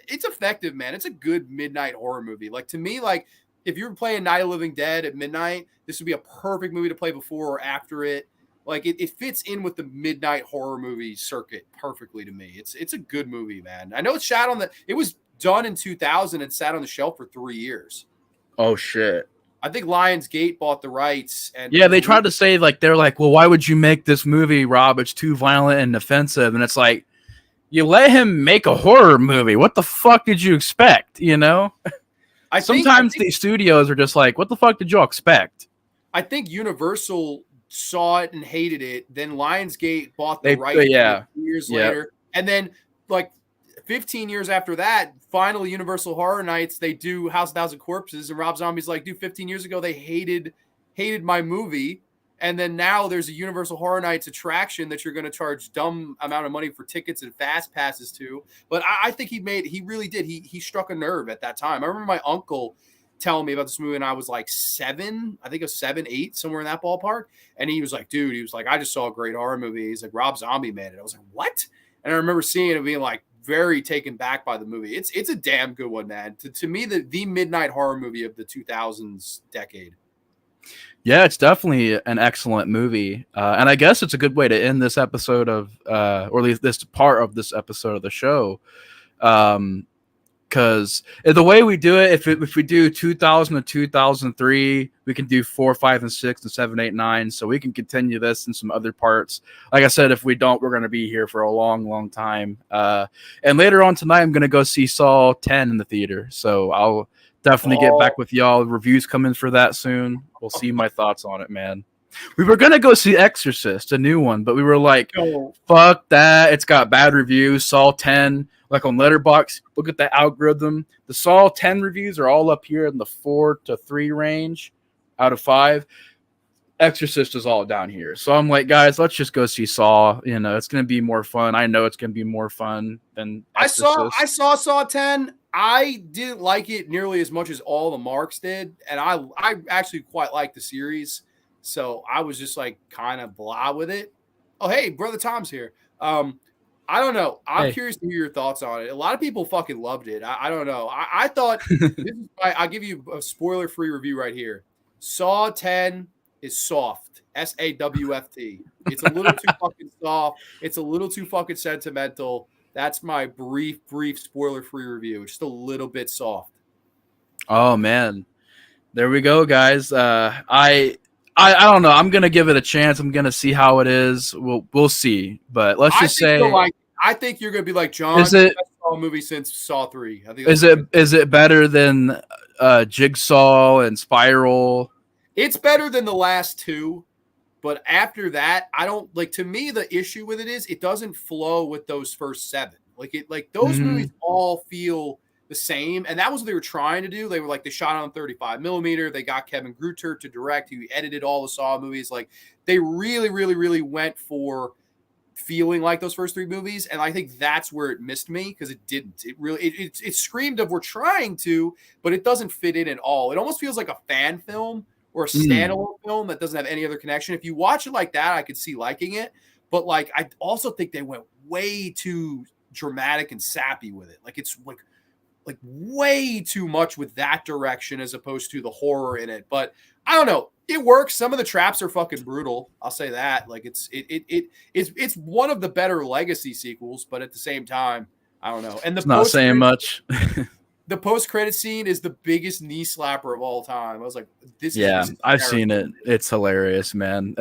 It's effective, man. It's a good midnight horror movie. Like, to me, like, if you're playing Night of the Living Dead at midnight, this would be a perfect movie to play before or after it. Like, it fits in with the midnight horror movie circuit perfectly to me. It's a good movie, man. I know it was done in 2000 and sat on the shelf for 3 years. Oh shit. I think Lionsgate bought the rights, and yeah, they tried to say, like, they're like, well, why would you make this movie, Rob? It's too violent and offensive. And it's like, you let him make a horror movie. What the fuck did you expect? You know? Sometimes the studios are just like, what the fuck did y'all expect? I think Universal saw it and hated it. Then Lionsgate bought the rights years later. And then, like, 15 years after that, final Universal Horror Nights, they do House of 1,000 Corpses, and Rob Zombie's like, dude, 15 years ago they hated my movie, and then now there's a Universal Horror Nights attraction that you're going to charge dumb amount of money for tickets and fast passes to. But I think he really did. He struck a nerve at that time. I remember my uncle telling me about this movie, and I was like 7, I think it was 7, 8, somewhere in that ballpark. And he was like, dude, I just saw a great horror movie. He's like, Rob Zombie made it. I was like, what? And I remember seeing it and being like, very taken back by the movie. It's a damn good one, man. To me, the midnight horror movie of the 2000s decade. Yeah, it's definitely an excellent movie. And I guess it's a good way to end this episode of, or at least this part of this episode of the show. Because the way we do it, if we do 2000 to 2003, we can do 4, 5, and 6, and 7, 8, 9. So we can continue this in some other parts. Like I said, if we don't, we're going to be here for a long, long time. And later on tonight, I'm going to go see Saw 10 in the theater. So I'll definitely get back with y'all. Reviews coming for that soon. We'll see my thoughts on it, man. We were going to go see Exorcist, a new one, but we were like, fuck that. It's got bad reviews. Saw 10. Like on Letterboxd, look at the algorithm. The Saw 10 reviews are all up here in the 4 to 3 range out of 5. Exorcist is all down here. So I'm like, guys, let's just go see Saw. You know, it's going to be more fun. I know it's going to be more fun than Exorcist. I saw Saw 10. I didn't like it nearly as much as all the marks did. And I actually quite like the series. So I was just like kind of blah with it. Oh, hey, Brother Tom's here. I don't know. I'm curious to hear your thoughts on it. A lot of people fucking loved it. I don't know. I thought I'll give you a spoiler-free review right here. Saw 10 is soft. SAWFT. It's a little too fucking soft. It's a little too fucking sentimental. That's my brief spoiler-free review. It's just a little bit soft. Oh man, there we go, guys. I don't know. I'm gonna give it a chance. I'm gonna see how it is. We'll see. But let's just say, I think you're gonna be like John. Is it best Saw movie since Saw 3? I think. Is it better than Jigsaw and Spiral? It's better than the last 2, but after that, I don't like. To me, the issue with it is it doesn't flow with those first 7. Like those movies all feel the same, and that was what they were trying to do. They were like, they shot on 35 millimeter. They got Kevin Grutter to direct, who edited all the Saw movies. Like, they really went for feeling like those first 3 movies, and I think that's where it missed me, because it didn't. It really it screamed of we're trying to, but it doesn't fit in at all. It almost feels like a fan film or a standalone film that doesn't have any other connection. If you watch it like that, I could see liking it, but like I also think they went way too dramatic and sappy with it. Like, it's like way too much with that direction as opposed to the horror in it. But I don't know. It works. Some of the traps are fucking brutal. I'll say that. Like, it's one of the better legacy sequels, but at the same time, I don't know. And it's not saying much. The post-credit scene is the biggest knee slapper of all time. I was like, this is I've seen it. It's hilarious, man.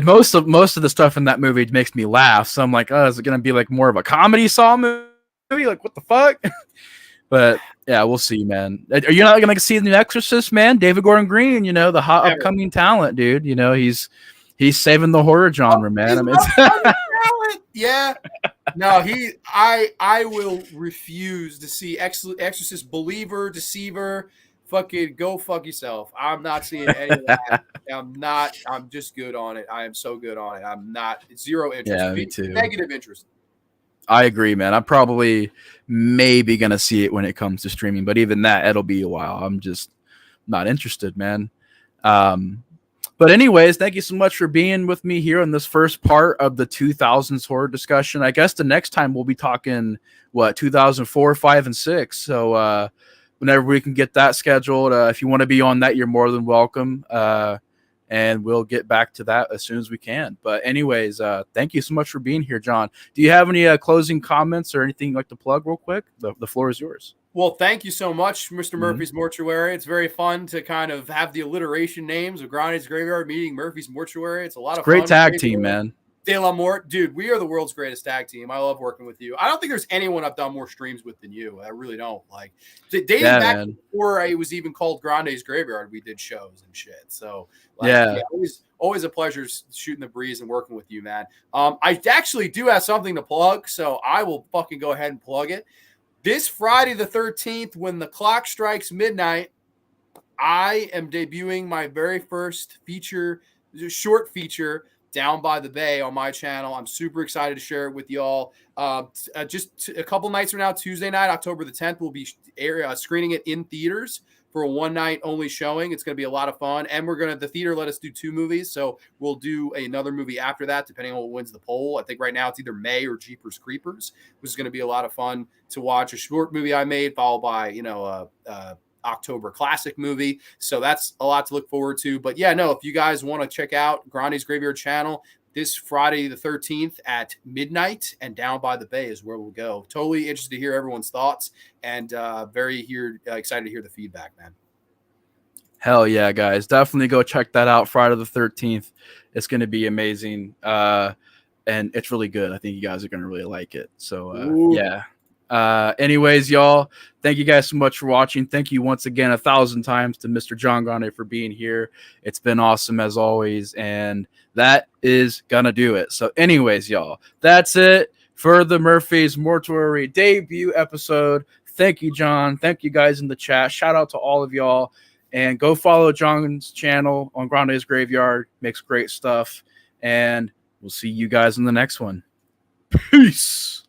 Most of the stuff in that movie makes me laugh. So I'm like, oh, is it going to be like more of a comedy Saw movie? Like, what the fuck? But yeah, we'll see, man. Are you not gonna see the new Exorcist, man? David Gordon Green, you know, the hot upcoming talent, dude. You know, he's saving the horror genre, man. I mean, yeah. No, I will refuse to see Exorcist Believer, Deceiver, fucking go fuck yourself. I'm not seeing any of that. I'm just good on it. I am so good on it. I'm not zero interest. Yeah, me too. Negative interest. I agree, man. I'm probably maybe gonna see it when it comes to streaming, but even that, it'll be a while. I'm just not interested, man. But anyways, thank you so much for being with me here on this first part of the 2000s horror discussion. I guess the next time we'll be talking 2004, 5, and 6. So whenever we can get that scheduled, if you want to be on that, you're more than welcome. And we'll get back to that as soon as we can. But anyways, thank you so much for being here, John. Do you have any closing comments or anything you'd like to plug real quick? The floor is yours. Well, thank you so much, Mr. Murphy's Mortuary. It's very fun to kind of have the alliteration names of Grande's Graveyard meeting Murphy's Mortuary. It's a lot of fun. Great tag team, man. De La Mort, dude, we are the world's greatest tag team. I love working with you. I don't think there's anyone I've done more streams with than you. I really don't. Like, dating back before it was even called Grande's Graveyard, we did shows and shit. So, like, yeah, always a pleasure shooting the breeze and working with you, man. I actually do have something to plug, so I will fucking go ahead and plug it. This Friday the 13th, when the clock strikes midnight, I am debuting my very first short feature, Down by the Bay, on my channel. I'm super excited to share it with y'all. Just a couple nights from now, Tuesday night, October the 10th, we'll be screening it in theaters for a one-night only showing. It's going to be a lot of fun. And the theater let us do 2 movies, so we'll do another movie after that, depending on what wins the poll. I think right now it's either May or Jeepers Creepers, which is going to be a lot of fun to watch. A short movie I made, followed by, October classic movie. So that's a lot to look forward to. But yeah, no, if you guys want to check out Grande's Graveyard channel, this Friday the 13th at midnight, and Down by the Bay is where we'll go. Totally interested to hear everyone's thoughts, and excited to hear the feedback, man. Hell yeah, guys. Definitely go check that out Friday the 13th. It's going to be amazing. And it's really good. I think you guys are going to really like it. So yeah. Anyways, y'all, thank you guys so much for watching. Thank you once again 1,000 times to Mr. John Grande for being here. It's been awesome as always, and that is gonna do it. So anyways, y'all, that's it for the Murphy's Mortuary debut episode. Thank you, John. Thank you guys in the chat. Shout out to all of y'all, and go follow John's channel on Grande's Graveyard. Makes great stuff, and we'll see you guys in the next one. Peace.